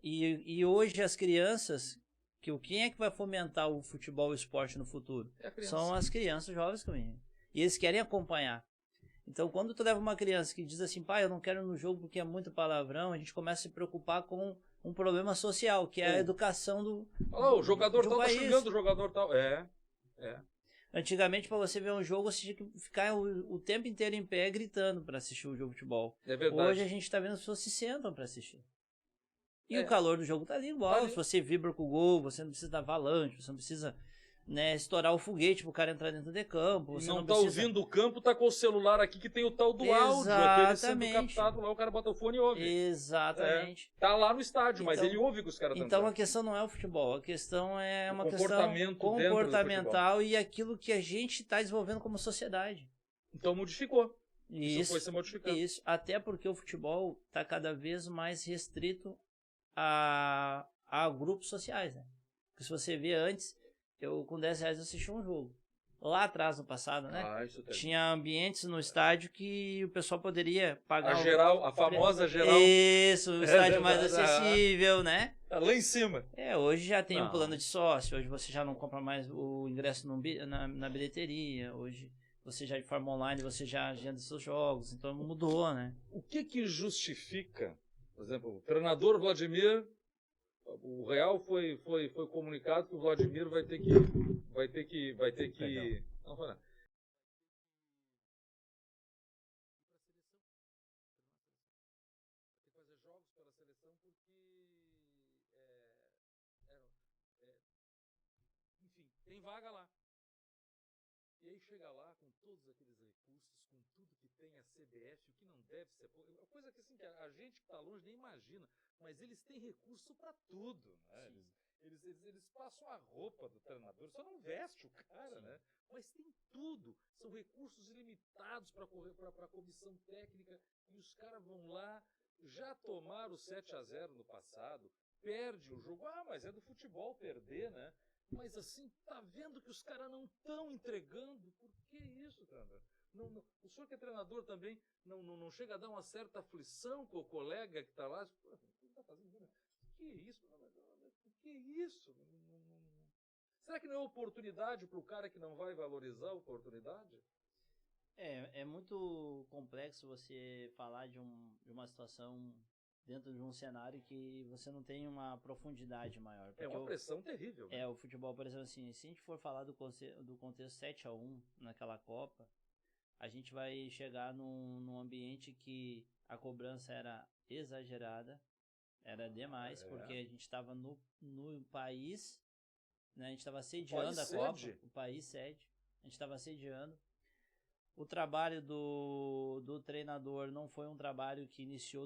e hoje as crianças, quem é que vai fomentar o futebol e o esporte no futuro? São as crianças jovens também. E eles querem acompanhar. Então, quando tu leva uma criança que diz assim, pai, eu não quero ir no jogo porque é muito palavrão, a gente começa a se preocupar com um problema social, que é a educação o jogador do tal tá país. xingando o jogador tal. Antigamente, para você ver um jogo, você tinha que ficar o tempo inteiro em pé gritando para assistir o jogo de futebol. É verdade. Hoje a gente tá vendo as pessoas se sentam para assistir. E o calor do jogo tá ali igual. Tá ali. Se você vibra com o gol, você não precisa dar avalanche, você não precisa, né, estourar o foguete pro cara entrar dentro de campo. Você não não tá precisa... ouvindo o campo, tá com o celular aqui que tem o tal do áudio, aquele sendo Exatamente. captado lá, o cara bota o fone e ouve. Exatamente. Tá lá no estádio, mas Então- ele ouve que os caras estão Então a questão não é o futebol, a questão é uma questão comportamento dentro do comportamental e aquilo que a gente está desenvolvendo como sociedade. Então modificou. Isso Isso, foi se modificando. isso. Até porque o futebol está cada vez mais restrito a grupos sociais, né? Porque se você vê antes, eu com 10 reais assistia um jogo. Lá atrás, no passado, né? Isso tem. Tinha ambientes no estádio que o pessoal poderia pagar A famosa geral. Isso, o estádio mais verdade. acessível, né? Lá em cima. Hoje já tem um Não. plano de sócio, hoje você já não compra mais o ingresso na bilheteria, hoje você já de forma online, você já agenda seus jogos, então mudou, né? O que justifica, por exemplo, o treinador Vladimir, o Real foi comunicado que o Vladimir vai ter que não foi nada. Fazer jogos pela seleção porque enfim, tem vaga lá. E aí chega lá com todos aqueles recursos, com tudo que tem a CBF, o que não deve ser, coisa que assim que a gente que está longe nem imagina, mas eles têm recurso para tudo, né? Eles passam a roupa do treinador, só não veste o cara, né? Mas tem tudo, são recursos ilimitados para a comissão técnica e os caras vão lá, já tomaram o 7-0 no passado, perde o jogo, mas é do futebol perder, né? Mas assim, tá vendo que os caras não estão entregando? Por que isso, treinador? Não, o senhor que é treinador também não chega a dar uma certa aflição com o colega que está lá? O que tá fazendo? Que isso? Que isso? Será que não é oportunidade para o cara que não vai valorizar a oportunidade? É muito complexo você falar de uma situação dentro de um cenário que você não tem uma profundidade maior. É uma pressão terrível. Né? O futebol, por exemplo, assim, se a gente for falar do contexto 7-1 naquela Copa, a gente vai chegar num ambiente que a cobrança era exagerada, era demais, porque a gente estava no país, né, a gente estava sediando a Copa, o país sede, a gente estava sediando. O trabalho do treinador não foi um trabalho que iniciou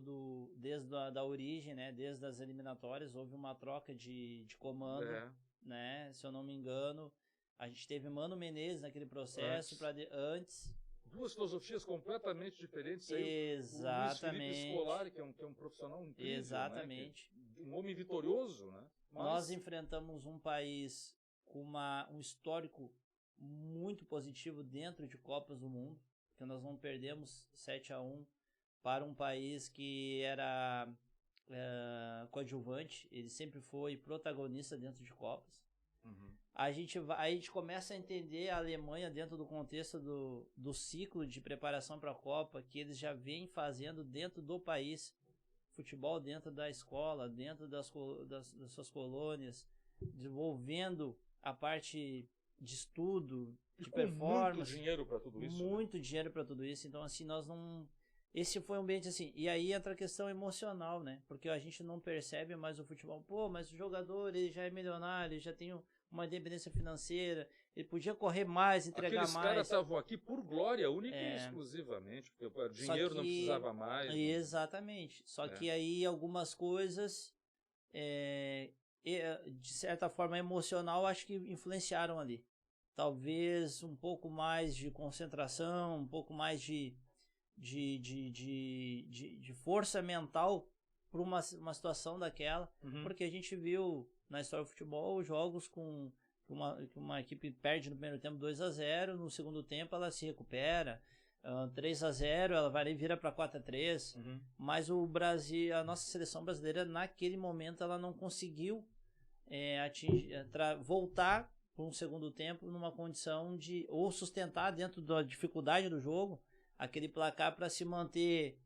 desde a origem, né? Desde as eliminatórias, houve uma troca de comando, né? Se eu não me engano, a gente teve Mano Menezes naquele processo antes. Duas filosofias completamente diferentes. Exatamente. O Luiz Felipe Scolari, que é um profissional incrível, exatamente. Né? Um homem vitorioso, né? Nós enfrentamos um país com um histórico muito positivo dentro de Copas do Mundo, porque nós não perdemos 7-1 para um país que era coadjuvante, ele sempre foi protagonista dentro de Copas. Uhum. A gente começa a entender a Alemanha dentro do contexto do ciclo de preparação para a Copa, que eles já vêm fazendo dentro do país, futebol dentro da escola, dentro das suas colônias, desenvolvendo a parte de estudo, de performance. Muito dinheiro para tudo isso. Muito dinheiro para tudo isso. Então, assim, nós não... Esse foi um ambiente assim. E aí entra a questão emocional, né? Porque a gente não percebe mais o futebol. Pô, mas o jogador, ele já é milionário, ele já tem uma independência financeira, ele podia correr mais, entregar Aqueles mais. Aqueles caras estavam aqui por glória, única e exclusivamente, porque o dinheiro não precisava mais. Exatamente. Só que aí algumas coisas, de certa forma emocional, acho que influenciaram ali. Talvez um pouco mais de concentração, um pouco mais de força mental para uma situação daquela, porque a gente viu na história do futebol jogos com uma equipe perde no primeiro tempo 2-0, no segundo tempo ela se recupera, 3-0 ela vai e vira para 4-3, mas o Brasil, a nossa seleção brasileira naquele momento ela não conseguiu voltar para um segundo tempo numa condição ou sustentar dentro da dificuldade do jogo aquele placar para se manter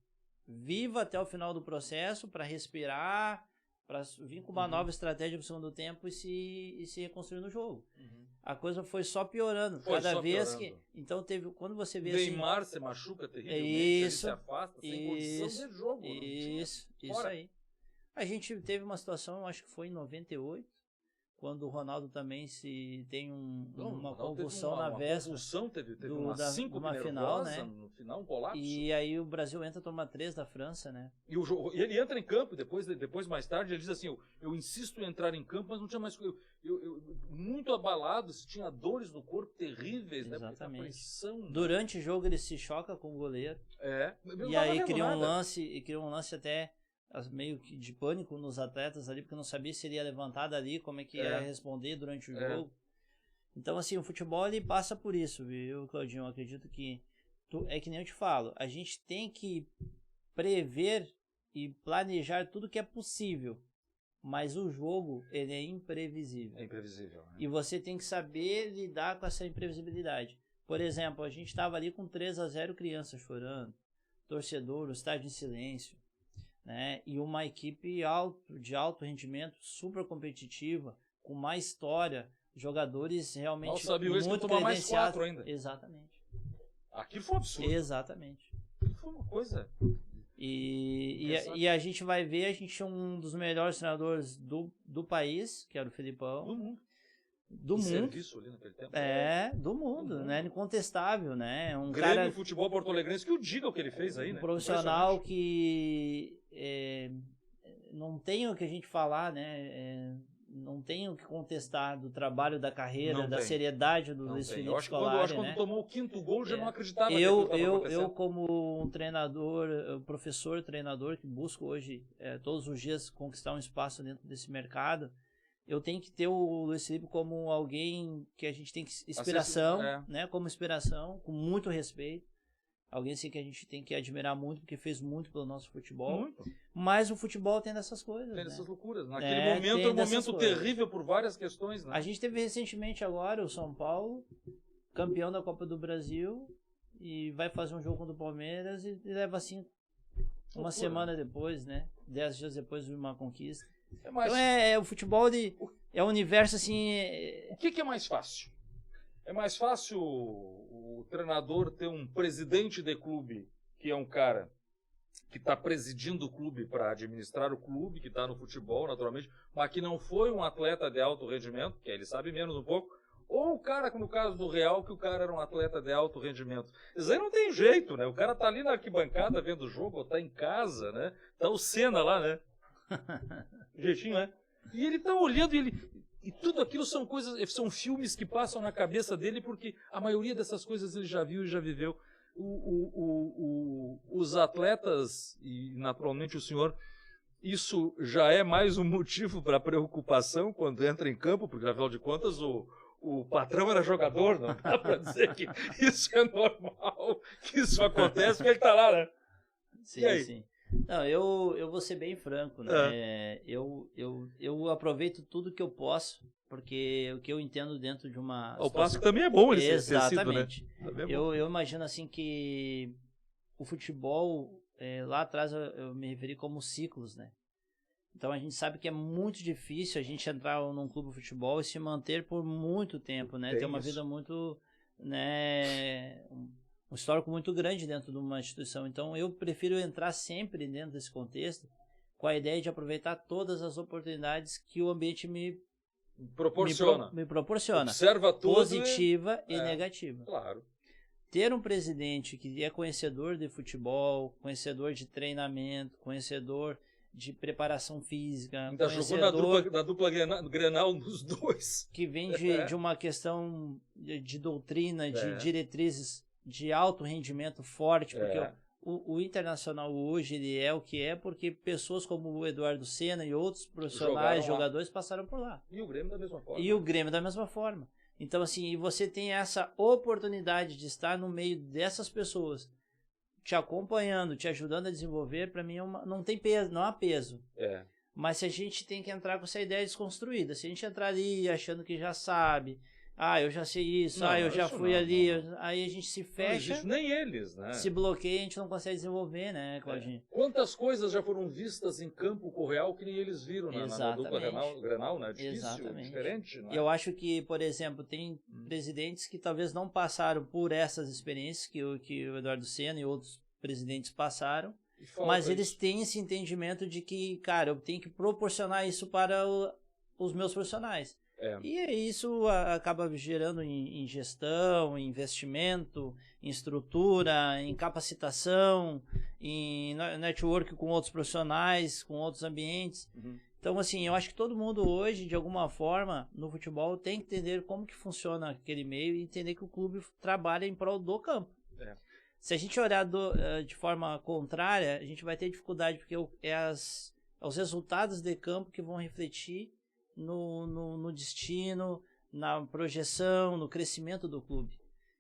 vivo até o final do processo, para respirar, para vir com uma nova estratégia para o segundo tempo e se reconstruir no jogo. A coisa foi só piorando. Cada vez que... Então teve... Quando você vê Neymar assim... se machuca terrivelmente, isso, ele se afasta sem condição de jogo. Isso aí. A gente teve uma situação, acho que foi em 98, quando o Ronaldo também tem uma convulsão na véspera. Teve uma síncope nervosa, final, né? No final um colapso. E aí o Brasil entra, toma 3 da França, né? E ele entra em campo, depois mais tarde, ele diz assim, eu insisto em entrar em campo, mas não tinha mais... Eu muito abalado, tinha dores no corpo terríveis, exatamente, né? Pressão, durante o jogo ele se choca com o goleiro. E aí cria um lance até meio que de pânico nos atletas ali, porque não sabia se ele ia levantar dali, como é que ia responder durante o jogo. Então, assim, o futebol ele passa por isso, viu, Claudinho? Eu acredito que é que nem eu te falo, a gente tem que prever e planejar tudo que é possível, mas o jogo, ele é imprevisível. É imprevisível, né? E você tem que saber lidar com essa imprevisibilidade. Por exemplo, a gente estava ali com 3-0, crianças chorando, torcedor, o estádio em silêncio, né? E uma equipe de alto rendimento, super competitiva, com mais história, jogadores realmente muito tomar mais 4 ainda. Exatamente. Aqui foi um absurdo. Exatamente. Aqui foi uma coisa... E a gente vai ver, a gente tinha um dos melhores treinadores do país, que era o Felipão. Do mundo. Serviço ali naquele tempo. Do mundo, né? Incontestável, né? Um Grêmio cara, futebol porto-alegrense, que o diga o que ele fez aí, né? Um profissional que não tem o que a gente falar, né? Não tem o que contestar do trabalho, da carreira, da seriedade do Luiz Felipe Scolari. Eu acho que quando tomou o 5º gol, já não acreditava que eu como um treinador, professor, treinador, que busco hoje todos os dias conquistar um espaço dentro desse mercado, eu tenho que ter o Luiz Felipe como alguém que a gente tem que inspiração, né? Como inspiração, com muito respeito. Alguém assim que a gente tem que admirar muito, porque fez muito pelo nosso futebol. Muito. Mas o futebol tem dessas coisas, Tem dessas loucuras. Naquele momento é um momento terrível por várias questões, né? A gente teve recentemente agora o São Paulo, campeão da Copa do Brasil, e vai fazer um jogo contra o Palmeiras e leva assim uma semana depois, né? 10 dias depois de uma conquista. Então o futebol é um universo assim... O que é mais fácil? É mais fácil o treinador ter um presidente de clube, que é um cara que está presidindo o clube para administrar o clube, que está no futebol, naturalmente, mas que não foi um atleta de alto rendimento, que ele sabe menos um pouco, ou o cara, como no caso do Real, que o cara era um atleta de alto rendimento. Isso aí não tem jeito, né? O cara tá ali na arquibancada vendo o jogo, ou tá em casa, né? Tá o Senna lá, né? Jeitinho, né? E ele tá olhando e tudo aquilo são coisas, são filmes que passam na cabeça dele, porque a maioria dessas coisas ele já viu e já viveu. Os atletas, e naturalmente o senhor, isso já é mais um motivo para preocupação quando entra em campo, porque afinal de contas o patrão era jogador, não dá para dizer que isso é normal, que isso acontece, porque ele tá lá, né? Sim, sim. Não, eu vou ser bem franco, né? Eu aproveito tudo que eu posso, porque o que eu entendo dentro de uma... O passo também é bom ele exatamente. Ter sido, né? Eu imagino assim que o futebol, lá atrás eu me referi como ciclos, né? Então a gente sabe que é muito difícil a gente entrar num clube de futebol e se manter por muito tempo, né? Ter uma vida muito, né... um histórico muito grande dentro de uma instituição. Então eu prefiro entrar sempre dentro desse contexto com a ideia de aproveitar todas as oportunidades que o ambiente me proporciona. Observa tudo positiva e negativa. Claro. Ter um presidente que é conhecedor de futebol, conhecedor de treinamento, conhecedor de preparação física, ainda jogou na dupla Grenal nos dois. Que vem de uma questão de doutrina, de diretrizes de alto rendimento forte, porque o Internacional hoje ele é o que é porque pessoas como o Eduardo Senna e outros profissionais, jogadores passaram por lá. E o Grêmio da mesma forma. Então assim, e você tem essa oportunidade de estar no meio dessas pessoas, te acompanhando, te ajudando a desenvolver, para mim não tem peso, não há peso. Mas se a gente tem que entrar com essa ideia desconstruída, se a gente entrar ali achando que já sabe, eu já sei isso, Não, eu já isso fui não, ali, não. aí a gente se Não fecha, existe nem eles, né? se bloqueia, a gente não consegue desenvolver, né, Claudinho? Quantas coisas já foram vistas em campo com o Real que nem eles viram na dupla Exatamente. Grenal, né? Difícil, Exatamente. diferente, não é? Eu acho que, por exemplo, tem presidentes que talvez não passaram por essas experiências que o Eduardo Senna e outros presidentes passaram, E falta mas eles isso. têm esse entendimento de que, cara, eu tenho que proporcionar isso para os meus profissionais. E isso acaba gerando em gestão, em investimento, em estrutura, em capacitação, em network com outros profissionais, com outros ambientes. Então, assim, eu acho que todo mundo hoje, de alguma forma, no futebol, tem que entender como que funciona aquele meio e entender que o clube trabalha em prol do campo. Se a gente olhar de forma contrária, a gente vai ter dificuldade, porque os resultados de campo que vão refletir no destino, na projeção, no crescimento do clube.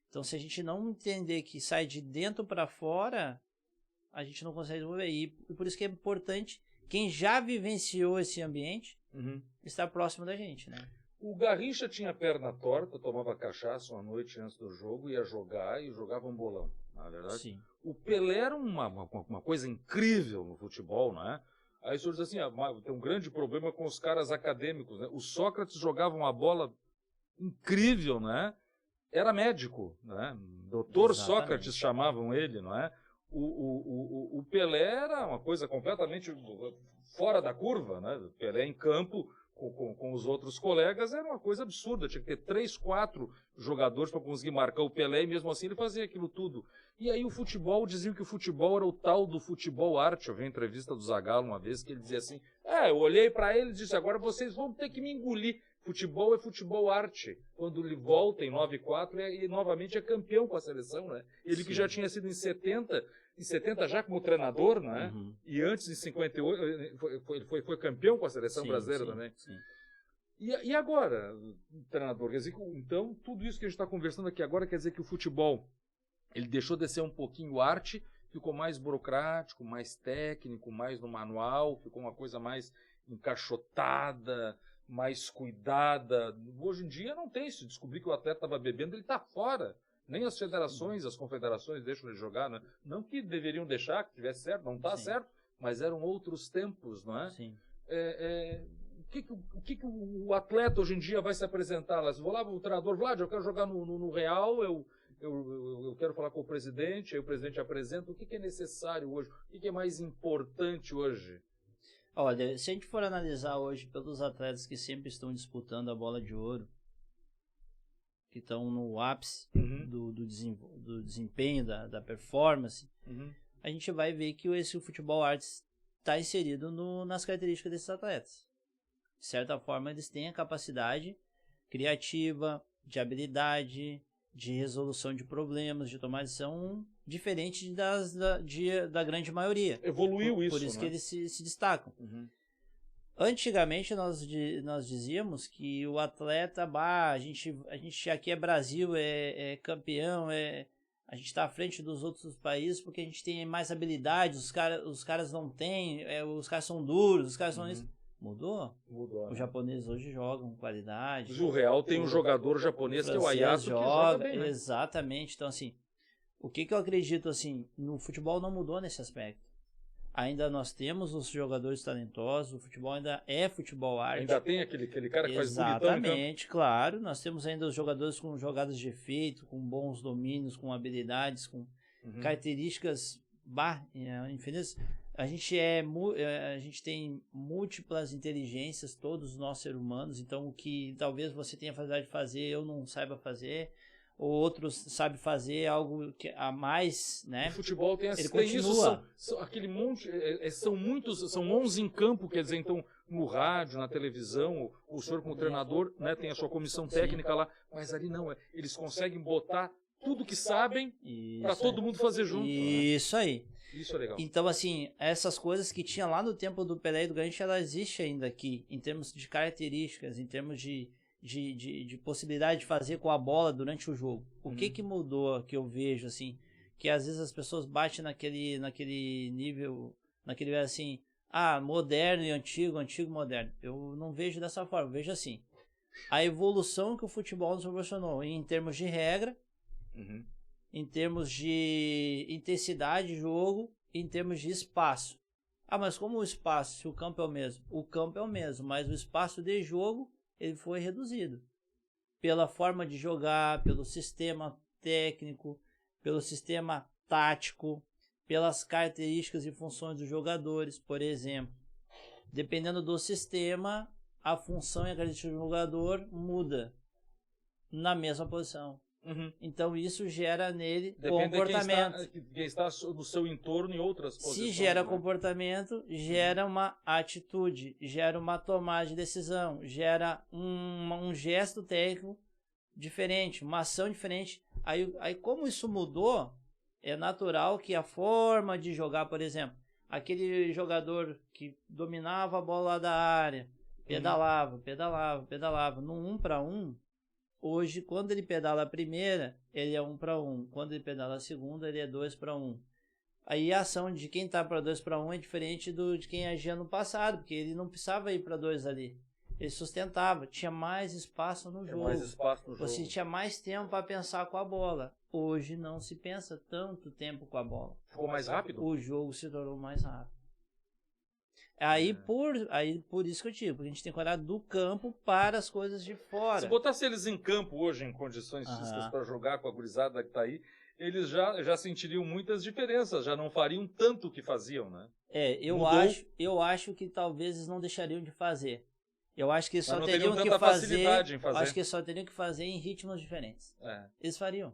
Então, se a gente não entender que sai de dentro para fora, a gente não consegue desenvolver. E por isso que é importante quem já vivenciou esse ambiente estar próximo da gente, né? O Garrincha tinha perna torta, tomava cachaça uma noite antes do jogo, ia jogar e jogava um bolão, na verdade. Sim. O Pelé era uma coisa incrível no futebol, não é? Aí o senhor diz assim, tem um grande problema com os caras acadêmicos, né? O Sócrates jogava uma bola incrível, né? Era médico, né? Doutor Exatamente. Sócrates chamavam ele, não é? O Pelé era uma coisa completamente fora da curva, né? O Pelé em campo com os outros colegas era uma coisa absurda, tinha que ter 3, 4 jogadores para conseguir marcar o Pelé e mesmo assim ele fazia aquilo tudo. E aí o futebol, diziam que o futebol era o tal do futebol arte. Eu vi uma entrevista do Zagallo uma vez que ele dizia assim, eu olhei para ele e disse, agora vocês vão ter que me engolir. Futebol é futebol arte. Quando ele volta em 94 e novamente é campeão com a seleção, né? Ele que já tinha sido em 70 já como treinador, né? E antes, em 58, ele foi campeão com a seleção brasileira também. Sim. E agora, treinador, quer dizer, então, tudo isso que a gente está conversando aqui agora quer dizer que o futebol, ele deixou de ser um pouquinho arte, ficou mais burocrático, mais técnico, mais no manual, ficou uma coisa mais encaixotada, mais cuidada. Hoje em dia não tem isso. Descobrir que o atleta estava bebendo, ele está fora. Nem as federações, as confederações deixam ele jogar, né? Não que deveriam deixar, que tivesse certo, não está certo, mas eram outros tempos, não é? Sim. O que o atleta hoje em dia vai se apresentar lá? Se vou lá, o treinador, Vlad, eu quero jogar no Real, eu quero falar com o presidente, aí o presidente apresenta. O que é necessário hoje? O que é mais importante hoje? Olha, se a gente for analisar hoje pelos atletas que sempre estão disputando a bola de ouro, que estão no ápice do desempenho, da performance, a gente vai ver que esse futebol artes está inserido nas características desses atletas. De certa forma, eles têm a capacidade criativa, de habilidade, de resolução de problemas, de tomar decisão diferente da grande maioria. Evoluiu isso, Por isso, né? que eles se destacam. Antigamente nós dizíamos que o atleta, a gente aqui é Brasil, é campeão, a gente está à frente dos outros países porque a gente tem mais habilidade, os caras não têm, os caras são duros, os caras são isso. Mudou? Mudou. Os japoneses hoje jogam com qualidade. Mas o Real tem um jogador japonês que é o Ayato, que joga bem, né? Exatamente. Então, assim, o que eu acredito, assim, no futebol não mudou nesse aspecto. Ainda nós temos os jogadores talentosos, o futebol ainda é futebol arte. Ainda tem aquele cara que faz bonitão. Exatamente, claro. Nós temos ainda os jogadores com jogadas de efeito, com bons domínios, com habilidades, com características infinitas. A gente tem múltiplas inteligências, todos nós seres humanos, então o que talvez você tenha facilidade de fazer, eu não saiba fazer, ou outros sabem fazer algo a mais, né? O futebol tem Ele continua. continua. São aquele monte, são 11 em campo, quer dizer, então, no rádio, na televisão, o senhor como treinador, né, tem a sua comissão técnica lá, mas ali não, eles conseguem botar tudo que sabem para todo mundo fazer junto. Isso aí. Isso é legal. Então, assim, essas coisas que tinha lá no tempo do Pelé e do Garrincha, ela existe ainda aqui, em termos de características, em termos de possibilidade de fazer com a bola durante o jogo. O que mudou, que eu vejo, assim, que às vezes as pessoas batem naquele nível, assim, moderno e antigo, antigo e moderno. Eu não vejo dessa forma, eu vejo assim, a evolução que o futebol nos proporcionou em termos de regra, em termos de intensidade de jogo, em termos de espaço. Ah, mas como o espaço, se o campo é o mesmo? O campo é o mesmo, mas o espaço de jogo ele foi reduzido. Pela forma de jogar, pelo sistema técnico, pelo sistema tático, pelas características e funções dos jogadores, por exemplo. Dependendo do sistema, a função e a característica do jogador muda na mesma posição. Então isso gera nele comportamento. Quem está no seu entorno em outras posições. Se gera comportamento, gera uma atitude, gera uma tomada de decisão, gera um gesto técnico diferente, uma ação diferente. Aí como isso mudou, é natural que a forma de jogar, por exemplo, aquele jogador que dominava a bola lá da área, pedalava, no 1 para 1, hoje, quando ele pedala a primeira, ele é 1 para 1. Quando ele pedala a segunda, ele é 2 para 1. Aí a ação de quem tá para 2 para 1 é diferente de quem agia no passado, porque ele não precisava ir para 2 ali. Ele sustentava, tinha mais espaço no jogo. Você tinha mais tempo para pensar com a bola. Hoje não se pensa tanto tempo com a bola. Ficou mais rápido? O jogo se tornou mais rápido. Aí por isso que eu digo, porque a gente tem que olhar do campo para as coisas de fora. Se botasse eles em campo hoje, em condições físicas para jogar com a gurizada que está aí, eles já sentiriam muitas diferenças, já não fariam tanto o que faziam, né? Eu acho que talvez eles não deixariam de fazer. Eu acho que eles só não teriam que facilidade em fazer. Acho que eles só teriam que fazer em ritmos diferentes. Eles fariam.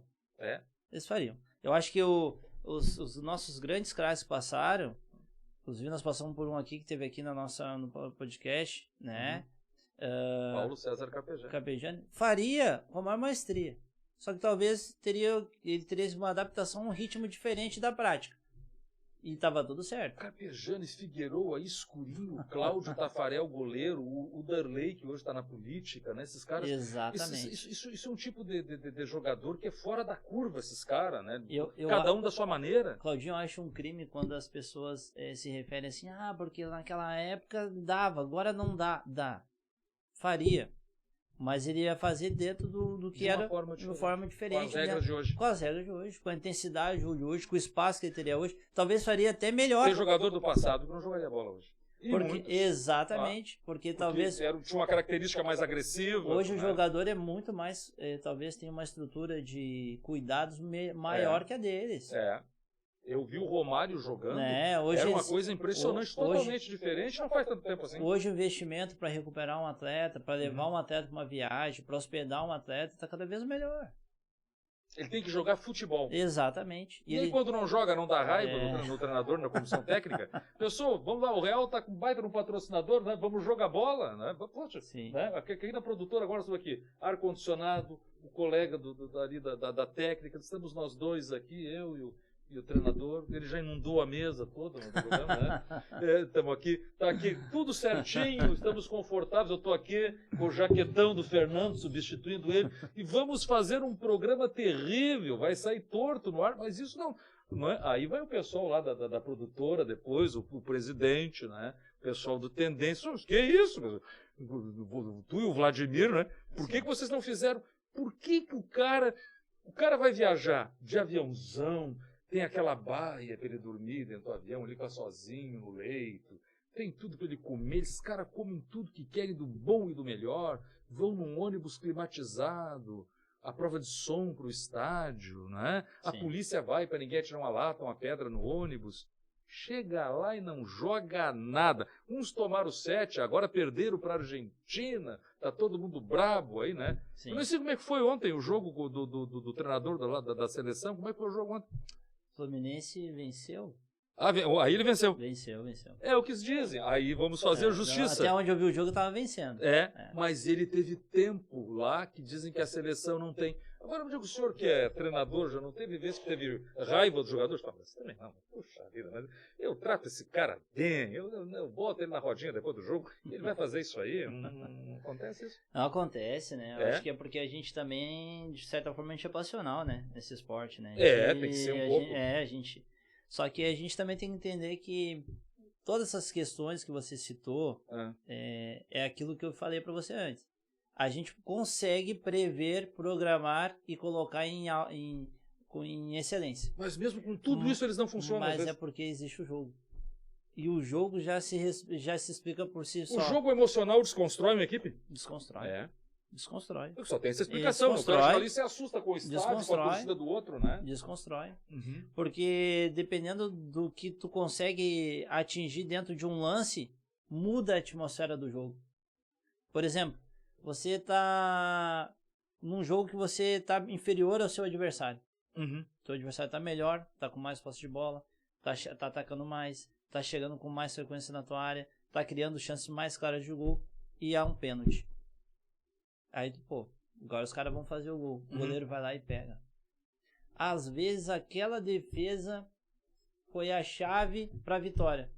Eles fariam. Eu acho que os nossos grandes craques passaram. Inclusive nós passamos por um aqui que teve aqui no podcast, né? Paulo César Capejani. Faria com a maior maestria. Só que talvez ele teria uma adaptação a um ritmo diferente da prática. E tava tudo certo. Carpegiani, Figueiredo, Escurinho, Cláudio Tafarel, goleiro, o Darley, que hoje está na política, né? Esses caras. Exatamente. Isso é um tipo de jogador que é fora da curva, esses caras, né? Cada um da sua maneira. Claudinho, eu acho um crime quando as pessoas se referem assim, porque naquela época dava, agora não dá. Dá. Faria. Mas ele ia fazer dentro do que era de uma forma diferente. Com as regras de hoje. Com as regras de hoje, com a intensidade de hoje, com o espaço que ele teria hoje. Talvez faria até melhor. Tem jogador do passado que não jogaria bola hoje. Exatamente. Porque talvez... tinha uma característica mais agressiva. Hoje o jogador é muito mais... talvez tenha uma estrutura de cuidados maior que a deles. Eu vi o Romário jogando, hoje era uma coisa impressionante, totalmente diferente, não faz tanto tempo assim. Hoje o investimento para recuperar um atleta, para levar um atleta para uma viagem, para hospedar um atleta, está cada vez melhor. Ele tem que jogar futebol. Exatamente. E aí quando não joga, não dá raiva no treinador, na comissão técnica? Pessoal, vamos lá, o Real tá com baita no patrocinador, né? Vamos jogar bola, né? Poxa, né? Aqui na produtora, agora estou aqui, ar-condicionado, o colega da técnica, estamos nós dois aqui, eu e o treinador, ele já inundou a mesa toda no programa, né? Estamos aqui, tá aqui tudo certinho, estamos confortáveis, eu estou aqui com o jaquetão do Fernando, substituindo ele, e vamos fazer um programa terrível, vai sair torto no ar, mas isso não é. Aí vai o pessoal lá da produtora, depois o presidente, né? O pessoal do Tendência, que é isso? Tu e o Vladimir, né? Por que vocês não fizeram? Por que o cara vai viajar de aviãozão, tem aquela baia para ele dormir dentro do avião, ele fica sozinho no leito, tem tudo para ele comer, esses caras comem tudo que querem do bom e do melhor, vão num ônibus climatizado, a prova de som para o estádio, né? A polícia vai para ninguém tirar uma lata, uma pedra no ônibus, chega lá e não joga nada. Uns tomaram 7, agora perderam para a Argentina, tá todo mundo brabo aí, né? Eu não sei como é que foi ontem o jogo do treinador da seleção, como é que foi o jogo ontem? Fluminense venceu? Aí ele venceu. Venceu. É o que se dizem. Aí vamos fazer justiça. Até onde eu vi o jogo, eu tava vencendo. Mas ele teve tempo lá que dizem que a seleção não tem. Agora, me diga o senhor que é treinador, já não teve vez que teve raiva dos jogadores? Fala, você também não. Puxa vida, mas eu trato esse cara bem, eu boto ele na rodinha depois do jogo, ele vai fazer isso aí? Não acontece isso? Não acontece, né? Eu acho que é porque a gente também, de certa forma, a gente é passional, né? Nesse esporte, né? Tem que ser um pouco. Só que a gente também tem que entender que todas essas questões que você citou é aquilo que eu falei para você antes. a gente consegue prever, programar e colocar em excelência. Mas mesmo com tudo isso eles não funcionam. Mas é porque existe o jogo. E o jogo já se explica por si só. O jogo emocional desconstrói uma equipe? Desconstrói. Desconstrói. Só tem essa explicação. O cara ali se assusta com o estádio, com a torcida do outro, né? Desconstrói. Porque dependendo do que tu consegue atingir dentro de um lance, muda a atmosfera do jogo. Por exemplo, você tá num jogo que você tá inferior ao seu adversário. Seu adversário tá melhor, tá com mais posse de bola, tá atacando mais, tá chegando com mais frequência na tua área, tá criando chances mais claras de gol e há um pênalti. Aí, agora os caras vão fazer o gol. O goleiro vai lá e pega. Às vezes aquela defesa foi a chave pra vitória.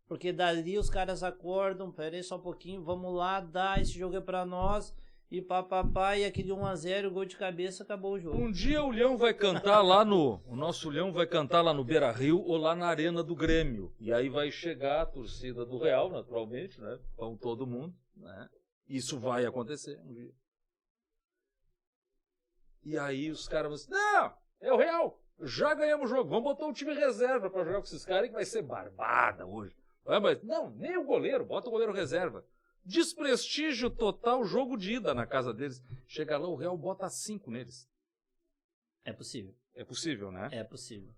Porque dali os caras acordam, peraí só um pouquinho, vamos lá, esse jogo é pra nós. E e aquele 1-0, gol de cabeça, acabou o jogo. Um dia o Leão vai cantar o nosso Leão vai cantar lá no Beira-Rio ou lá na Arena do Grêmio. E aí vai chegar a torcida do Real, naturalmente, né? Com todo mundo, né? Isso vai acontecer um dia. E aí os caras vão dizer, não, é o Real, já ganhamos o jogo, vamos botar um time reserva pra jogar com esses caras que vai ser barbada hoje. Mas não, nem o goleiro, bota o goleiro reserva. Desprestígio total, jogo de ida na casa deles. Chega lá, o Real bota 5 neles. É possível. É possível, né? É possível.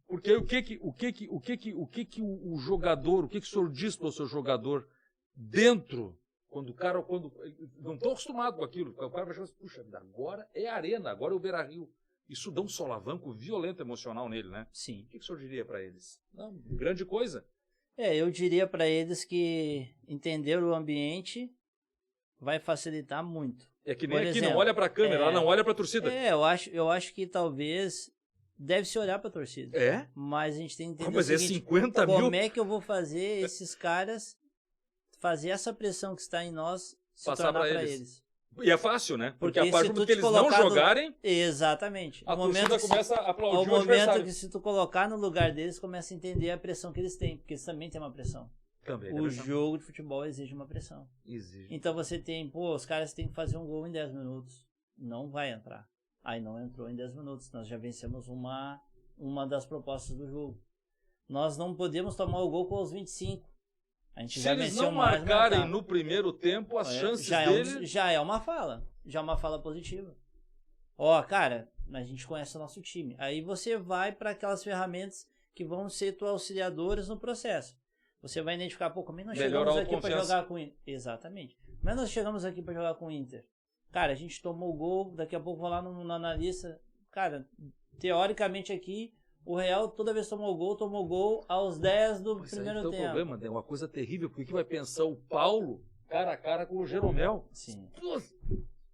Porque o que o jogador, o que o senhor diz para o seu jogador dentro, quando não estou acostumado com aquilo, o cara vai achar assim, puxa vida, agora é a Arena, agora é o Beira-Rio. Isso dá um solavanco violento emocional nele, né? Sim. O que o senhor diria para eles? Não, grande coisa. Eu diria para eles que entender o ambiente vai facilitar muito. É que nem aqui, não olha para a câmera, ela não olha para a torcida. Eu acho que talvez deve-se olhar para a torcida. Mas a gente tem que entender o seguinte, 50 mil? Como é que eu vou fazer esses caras fazer essa pressão que está em nós se passar tornar para eles. E é fácil, né? Porque a partir do que eles não jogarem, exatamente. A torcida começa a aplaudir o adversário. Ao momento que se tu colocar no lugar deles, começa a entender a pressão que eles têm, porque eles também têm uma pressão. O jogo de futebol exige uma pressão. Então você tem, os caras têm que fazer um gol em 10 minutos. Não vai entrar. Aí não entrou em 10 minutos. Nós já vencemos uma das propostas do jogo. Nós não podemos tomar o gol com os 25. A gente se já eles venceu não marcarem no primeiro tempo, as chances dele... Já é uma fala. Já é uma fala positiva. Cara, a gente conhece o nosso time. Aí você vai para aquelas ferramentas que vão ser tuas auxiliadoras no processo. Você vai identificar, como é que nós chegamos aqui para jogar com o Inter? Exatamente. Como é que nós chegamos aqui para jogar com o Inter? Cara, a gente tomou o gol, daqui a pouco vou lá no analista. Cara, teoricamente aqui, o Real toda vez tomou gol aos 10 do primeiro tempo. O problema é uma coisa terrível, porque o que vai pensar o Paulo cara a cara com o Jeromel? Sim.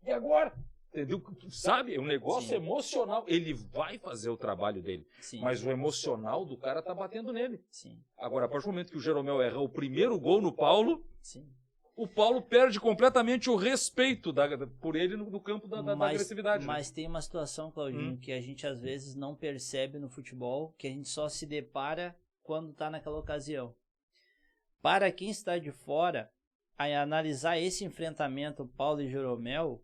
E agora? Entendeu? Sabe? É um negócio emocional. Ele vai fazer o trabalho dele. Sim. Mas o emocional do cara tá batendo nele. Sim. Agora, a partir do momento que o Jeromel erra o primeiro gol no Paulo, sim, o Paulo perde completamente o respeito por ele no campo da agressividade. Mas tem uma situação, Claudinho, que a gente às vezes não percebe no futebol, que a gente só se depara quando está naquela ocasião. Para quem está de fora, a analisar esse enfrentamento Paulo e Jeromel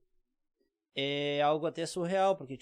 é algo até surreal, porque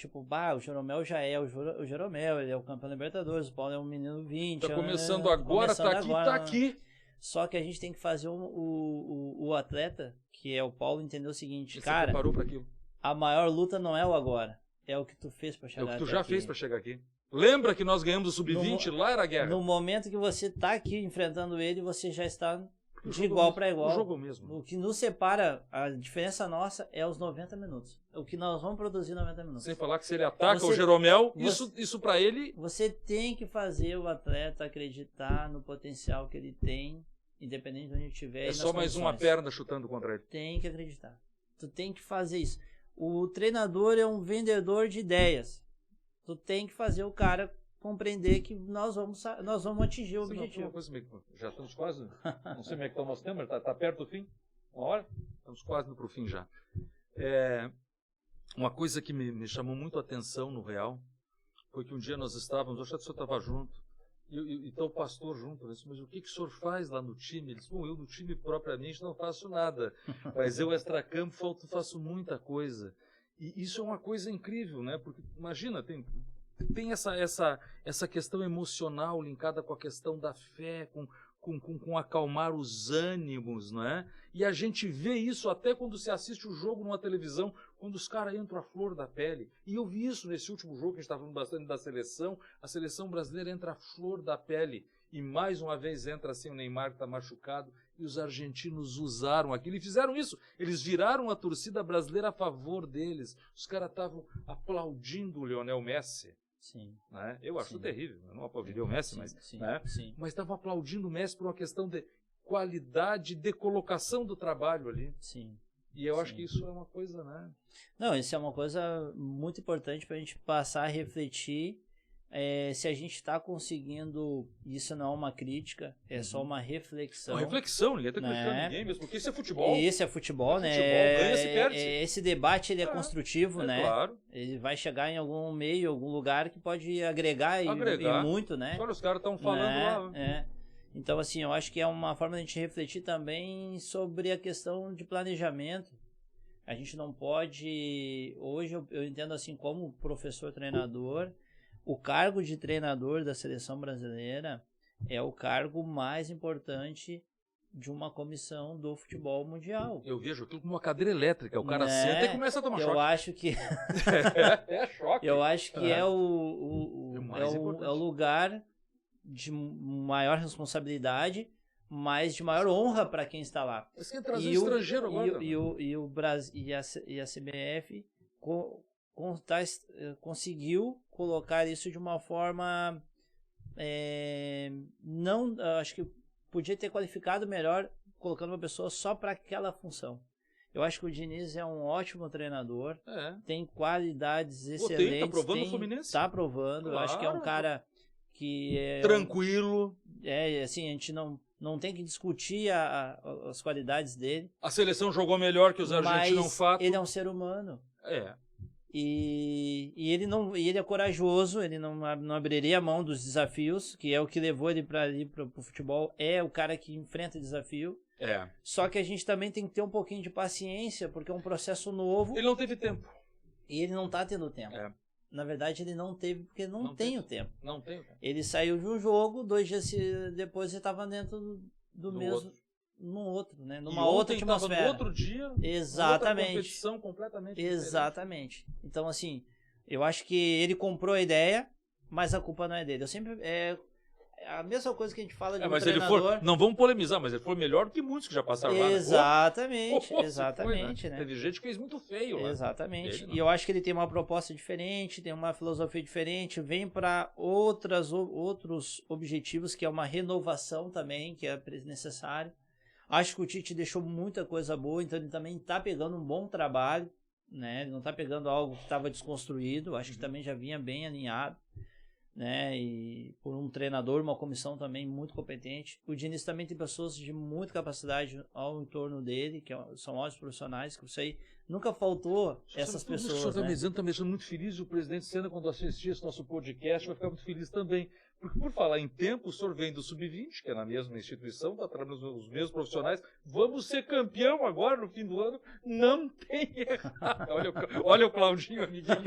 o Jeromel já é o Jeromel, ele é o campeão Libertadores, o Paulo é um menino 20. Tá começando agora, tá aqui. Só que a gente tem que fazer o atleta, que é o Paulo, entender o seguinte, Você cara, preparou pra aquilo. A maior luta não é o agora, é o que tu fez para chegar aqui. É o que tu já fez para chegar aqui. Lembra que nós ganhamos o Sub-20, lá era a guerra. No momento que você tá aqui enfrentando ele, você já está de igual para igual. O jogo mesmo. O que nos separa, a diferença nossa é os 90 minutos. O que nós vamos produzir 90 minutos. Sem falar que se ele ataca o Jeromel, isso para ele... Você tem que fazer o atleta acreditar no potencial que ele tem, independente de onde ele estiver. É só mais uma perna chutando contra ele. Tem que acreditar. Tu tem que fazer isso. O treinador é um vendedor de ideias. Tu tem que fazer o cara compreender que nós vamos atingir o objetivo. Já estamos quase, não sei como é que está o nosso tempo, mas está perto do fim. Uma hora? Estamos quase indo para o fim já. Uma coisa que me chamou muito a atenção no Real foi que um dia nós estávamos, acho que o senhor estava junto, E está o pastor junto, né? Mas o que o senhor faz lá no time? Ele disse, bom, eu no time propriamente não faço nada, mas eu extracampo faço muita coisa. E isso é uma coisa incrível, né? Porque imagina, tem essa questão emocional linkada com a questão da fé, com acalmar os ânimos, não é? E a gente vê isso até quando se assiste o jogo numa televisão, quando os caras entram à flor da pele. E eu vi isso nesse último jogo, que a gente está falando bastante da seleção, a seleção brasileira entra à flor da pele. E mais uma vez entra assim o Neymar que está machucado, e os argentinos usaram aquilo e fizeram isso. Eles viraram a torcida brasileira a favor deles. Os caras estavam aplaudindo o Lionel Messi. Sim. Né? Eu acho terrível, eu não aplaudiria o Messi, mas estavam aplaudindo o Messi por uma questão de qualidade de colocação do trabalho ali. Sim. E eu acho que isso é uma coisa, né? Não, isso é uma coisa muito importante para a gente passar a refletir se a gente está conseguindo. Isso não é uma crítica, é só uma reflexão. Uma reflexão, ninguém está criticando ninguém mesmo, porque isso é futebol. Isso é futebol, né? Futebol, ganha-se e perde-se. Esse debate ele é construtivo, né? Claro. Ele vai chegar em algum meio, algum lugar que pode agregar. E muito, né? Olha, os caras estão falando lá. Então, assim, eu acho que é uma forma de a gente refletir também sobre a questão de planejamento. A gente não pode... Hoje eu entendo assim, como professor treinador, o cargo de treinador da seleção brasileira é o cargo mais importante de uma comissão do futebol mundial. Eu vejo aquilo como uma cadeira elétrica. O cara senta e começa a tomar choque. Eu acho que... é choque. Eu acho que é o lugar de maior responsabilidade, mas de maior honra para quem está lá. Você quer trazer estrangeiro agora? E o Brasil e a CBF conseguiu colocar isso de uma forma não, acho que podia ter qualificado melhor colocando uma pessoa só para aquela função. Eu acho que o Diniz é um ótimo treinador, tem qualidades excelentes. Está provando o Fluminense? Está provando, claro. Eu acho que é um cara que é tranquilo. Assim, a gente não tem que discutir as qualidades dele. A seleção jogou melhor que os argentinos, mas fato. Ele é um ser humano. E ele é corajoso, ele não abriria a mão dos desafios, que é o que levou ele para o futebol, é o cara que enfrenta desafio. Só que a gente também tem que ter um pouquinho de paciência, porque é um processo novo. Ele não teve tempo. E ele não está tendo tempo. Na verdade, ele não teve, porque não tem o tempo. Não tem o tempo. Ele saiu de um jogo, 2 dias depois ele estava dentro do mesmo... Outro. Num outro, né? Numa outra atmosfera. No outro dia, exatamente. Outra competição completamente exatamente. Diferente. Então, assim, eu acho que ele comprou a ideia, mas a culpa não é dele. Eu sempre... a mesma coisa que a gente fala de um treinador... não vamos polemizar, mas ele foi melhor do que muitos que já passaram lá. Exatamente, exatamente. Né? Teve gente que fez muito feio lá. Exatamente. E eu acho que ele tem uma proposta diferente, tem uma filosofia diferente, vem para outros objetivos, que é uma renovação também, que é necessário. Acho que o Tite deixou muita coisa boa, então ele também está pegando um bom trabalho, né? Ele não está pegando algo que estava desconstruído, acho que também já vinha bem alinhado, né? E por um treinador, uma comissão também muito competente. O Diniz também tem pessoas de muita capacidade ao entorno dele, que são ótimos profissionais, que isso aí nunca faltou essas pessoas. O senhor está me dizendo, também sou muito feliz, e o presidente Senna, quando assistir esse nosso podcast, vai ficar muito feliz também. Porque, por falar em tempo, o senhor vem do Sub-20, que é na mesma instituição, está trabalhando os mesmos profissionais. Vamos ser campeão agora, no fim do ano. Não tem errado. Olha o Claudinho, amiguinho.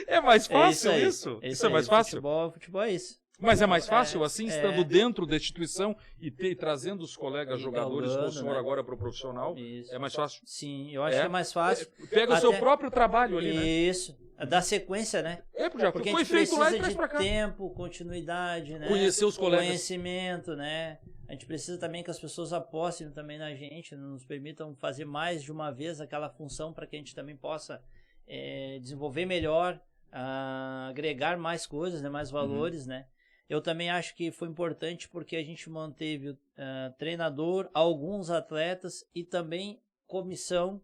É mais fácil isso? Isso é mais fácil? Futebol é isso. Mas é mais fácil, assim, estando dentro da instituição e trazendo os colegas jogadores com o senhor agora para o profissional? Isso. É mais fácil? Sim, eu acho que é mais fácil. Pega o seu próprio trabalho ali, né? Isso. Dar sequência, né? Porque foi feito lá e traz pra cá. Tempo, continuidade, né? Conhecer os colegas. Conhecimento, né? A gente precisa também que as pessoas apostem também na gente, nos permitam fazer mais de uma vez aquela função para que a gente também possa desenvolver melhor, agregar mais coisas, né? Mais valores, né? Eu também acho que foi importante porque a gente manteve treinador, alguns atletas e também comissão.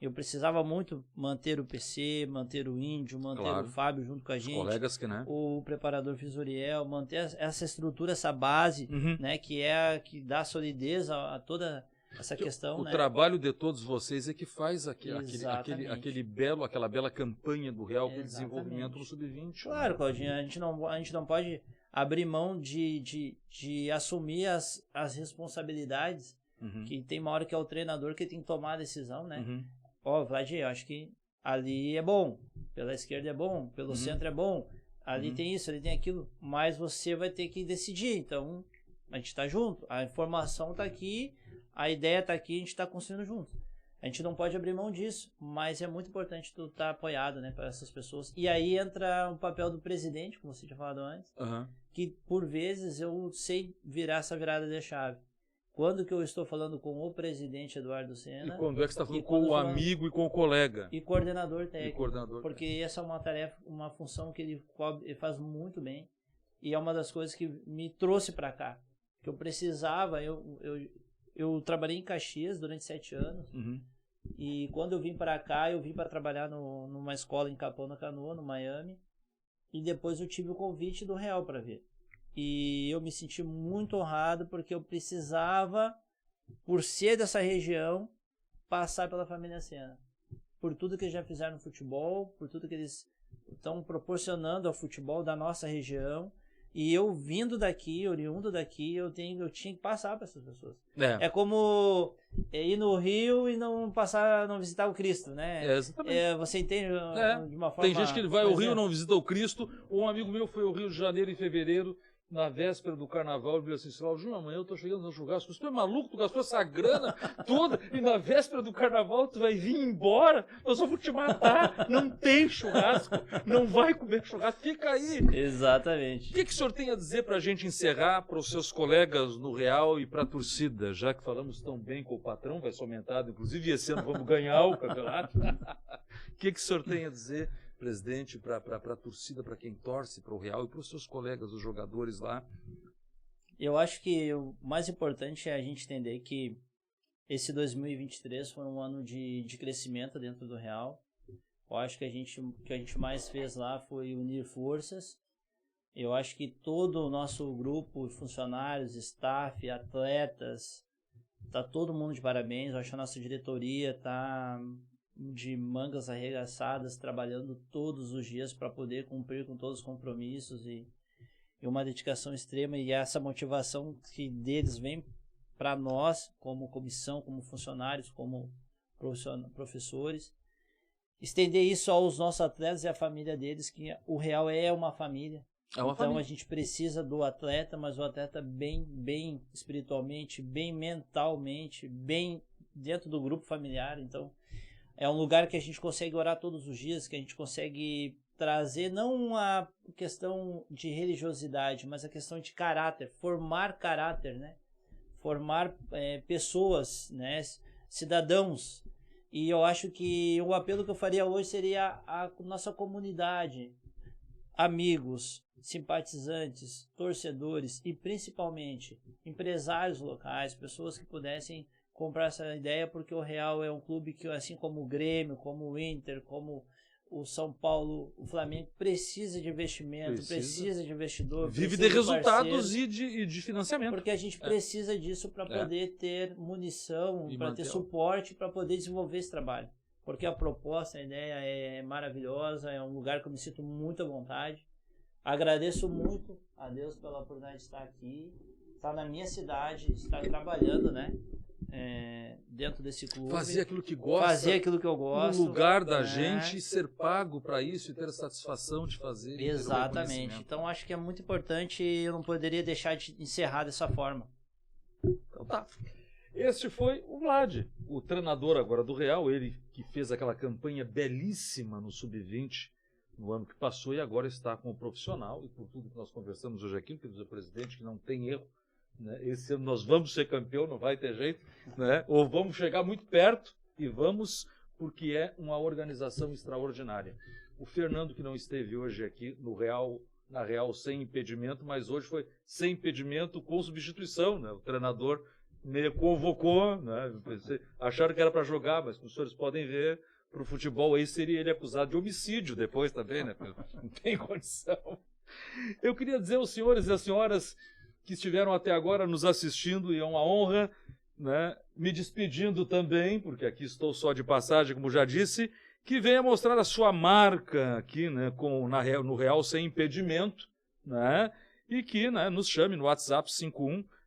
Eu precisava muito manter o PC, manter o Índio, manter o Fábio junto com a gente. Os colegas que, né? O preparador Fisuriel, manter essa estrutura, essa base, né? Que dá solidez a toda essa questão, o né? trabalho de todos vocês é que faz aquela bela campanha do Real para desenvolvimento no Sub-20. Claro, Claudinho, a gente não pode abrir mão de assumir as responsabilidades, que tem uma hora que é o treinador que tem que tomar a decisão, né? Vlad, eu acho que ali é bom, pela esquerda é bom, pelo centro é bom, ali tem isso, ali tem aquilo, mas você vai ter que decidir. Então a gente tá junto, a informação tá aqui, a ideia tá aqui, a gente tá construindo junto. A gente não pode abrir mão disso, mas é muito importante tu estar apoiado, né, para essas pessoas. E aí entra o papel do presidente, como você tinha falado antes, que por vezes eu sei virar essa virada de chave. Quando que eu estou falando com o presidente Eduardo Senna? E quando é que você está falando com o amigo e com o colega? E coordenador técnico. Porque essa é uma tarefa, uma função que ele faz muito bem. E é uma das coisas que me trouxe para cá. Que eu precisava, eu trabalhei em Caxias durante 7 anos. E quando eu vim para cá, eu vim para trabalhar numa escola em Capão da Canoa, no Miami. E depois eu tive o convite do Real para vir. E eu me senti muito honrado porque eu precisava, por ser dessa região, passar pela família Senna. Por tudo que eles já fizeram no futebol, por tudo que eles estão proporcionando ao futebol da nossa região. E eu vindo daqui, oriundo daqui, eu tinha que passar para essas pessoas. É como ir no Rio e não visitar o Cristo, né? Exatamente. Você entende de uma forma... Tem gente que vai ao Rio e não visita o Cristo. Um amigo meu foi ao Rio de Janeiro em fevereiro, na véspera do carnaval, ele disse assim, Júnior, amanhã eu tô chegando no churrasco, tu é maluco, tu gastou essa grana toda, e na véspera do carnaval tu vai vir embora, nós vamos te matar, não tem churrasco, não vai comer churrasco, fica aí. Exatamente. O que o senhor tem a dizer pra gente encerrar, para os seus colegas no Real e pra torcida, já que falamos tão bem com o patrão, vai ser aumentado, inclusive esse ano vamos ganhar o campeonato. O que o senhor tem a dizer, presidente, para a torcida, para quem torce para o Real e para os seus colegas, os jogadores lá? Eu acho que o mais importante é a gente entender que esse 2023 foi um ano de crescimento dentro do Real. Eu acho que o que a gente mais fez lá foi unir forças. Eu acho que todo o nosso grupo, funcionários, staff, atletas, tá todo mundo de parabéns. Eu acho que a nossa diretoria tá de mangas arregaçadas, trabalhando todos os dias para poder cumprir com todos os compromissos e uma dedicação extrema, e essa motivação que deles vem para nós, como comissão, como funcionários, como professores, estender isso aos nossos atletas e à família deles, que o Real é uma família. A gente precisa do atleta, mas o atleta bem espiritualmente, bem mentalmente, bem dentro do grupo familiar. Então é um lugar que a gente consegue orar todos os dias, que a gente consegue trazer não a questão de religiosidade, mas a questão de caráter, formar caráter, né? Formar pessoas, né? Cidadãos. E eu acho que o apelo que eu faria hoje seria a nossa comunidade, amigos, simpatizantes, torcedores e principalmente empresários locais, pessoas que pudessem comprar essa ideia, porque o Real é um clube que, assim como o Grêmio, como o Inter, como o São Paulo, o Flamengo, precisa de investimento, precisa de investidor. Vive de resultados e de financiamento. Porque a gente precisa disso para poder ter munição, para ter suporte, para poder desenvolver esse trabalho. Porque a proposta, a ideia é maravilhosa, é um lugar que eu me sinto muito à vontade. Agradeço muito a Deus pela oportunidade de estar aqui, estar na minha cidade, estar trabalhando, né? Dentro desse clube. Fazer aquilo que gosta. Fazer aquilo que eu gosto. No lugar da gente e ser pago para isso e ter a satisfação de fazer. Exatamente. Então acho que é muito importante e eu não poderia deixar de encerrar dessa forma. Então tá. Este foi o Vlad, o treinador agora do Real, ele que fez aquela campanha belíssima no Sub-20 no ano que passou e agora está como profissional, e por tudo que nós conversamos hoje aqui, que diz o presidente que não tem erro, né? Esse ano nós vamos ser campeão, não vai ter jeito, né? Ou vamos chegar muito perto, e vamos, porque é uma organização extraordinária. O Fernando, que não esteve hoje aqui no Real, na Real sem impedimento, mas hoje foi sem impedimento com substituição, né? O treinador me convocou, né? Acharam que era para jogar, mas como os senhores podem ver, para o futebol aí seria ele acusado de homicídio depois também, né? Não tem condição. Eu queria dizer aos senhores e às senhoras que estiveram até agora nos assistindo, e é uma honra, né, me despedindo também, porque aqui estou só de passagem, como já disse, que venha mostrar a sua marca aqui, né, no Real Sem Impedimento, né, e que, né, nos chame no WhatsApp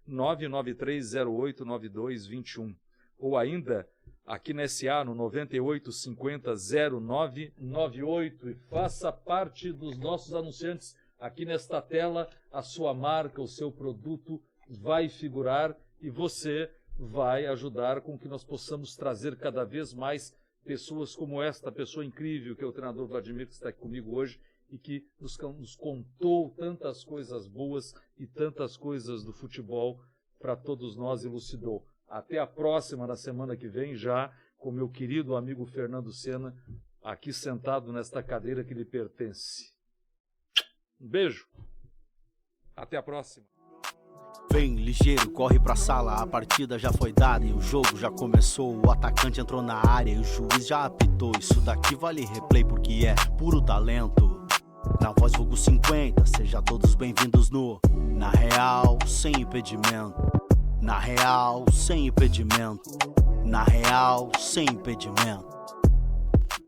51993089221, ou ainda aqui na SA no 98500998, e faça parte dos nossos anunciantes. Aqui nesta tela, a sua marca, o seu produto vai figurar e você vai ajudar com que nós possamos trazer cada vez mais pessoas como esta pessoa incrível que é o treinador Vladimir, que está aqui comigo hoje e que nos contou tantas coisas boas e tantas coisas do futebol para todos nós, elucidou. Até a próxima, na semana que vem, já com meu querido amigo Fernando Sena, aqui sentado nesta cadeira que lhe pertence. Um beijo. Até a próxima. Vem ligeiro, corre pra sala, a partida já foi dada e o jogo já começou. O atacante entrou na área e o juiz já apitou. Isso daqui vale replay porque é puro talento. Na voz vulgo 50, sejam todos bem-vindos no Na Real Sem Impedimento. Na Real Sem Impedimento. Na Real Sem Impedimento.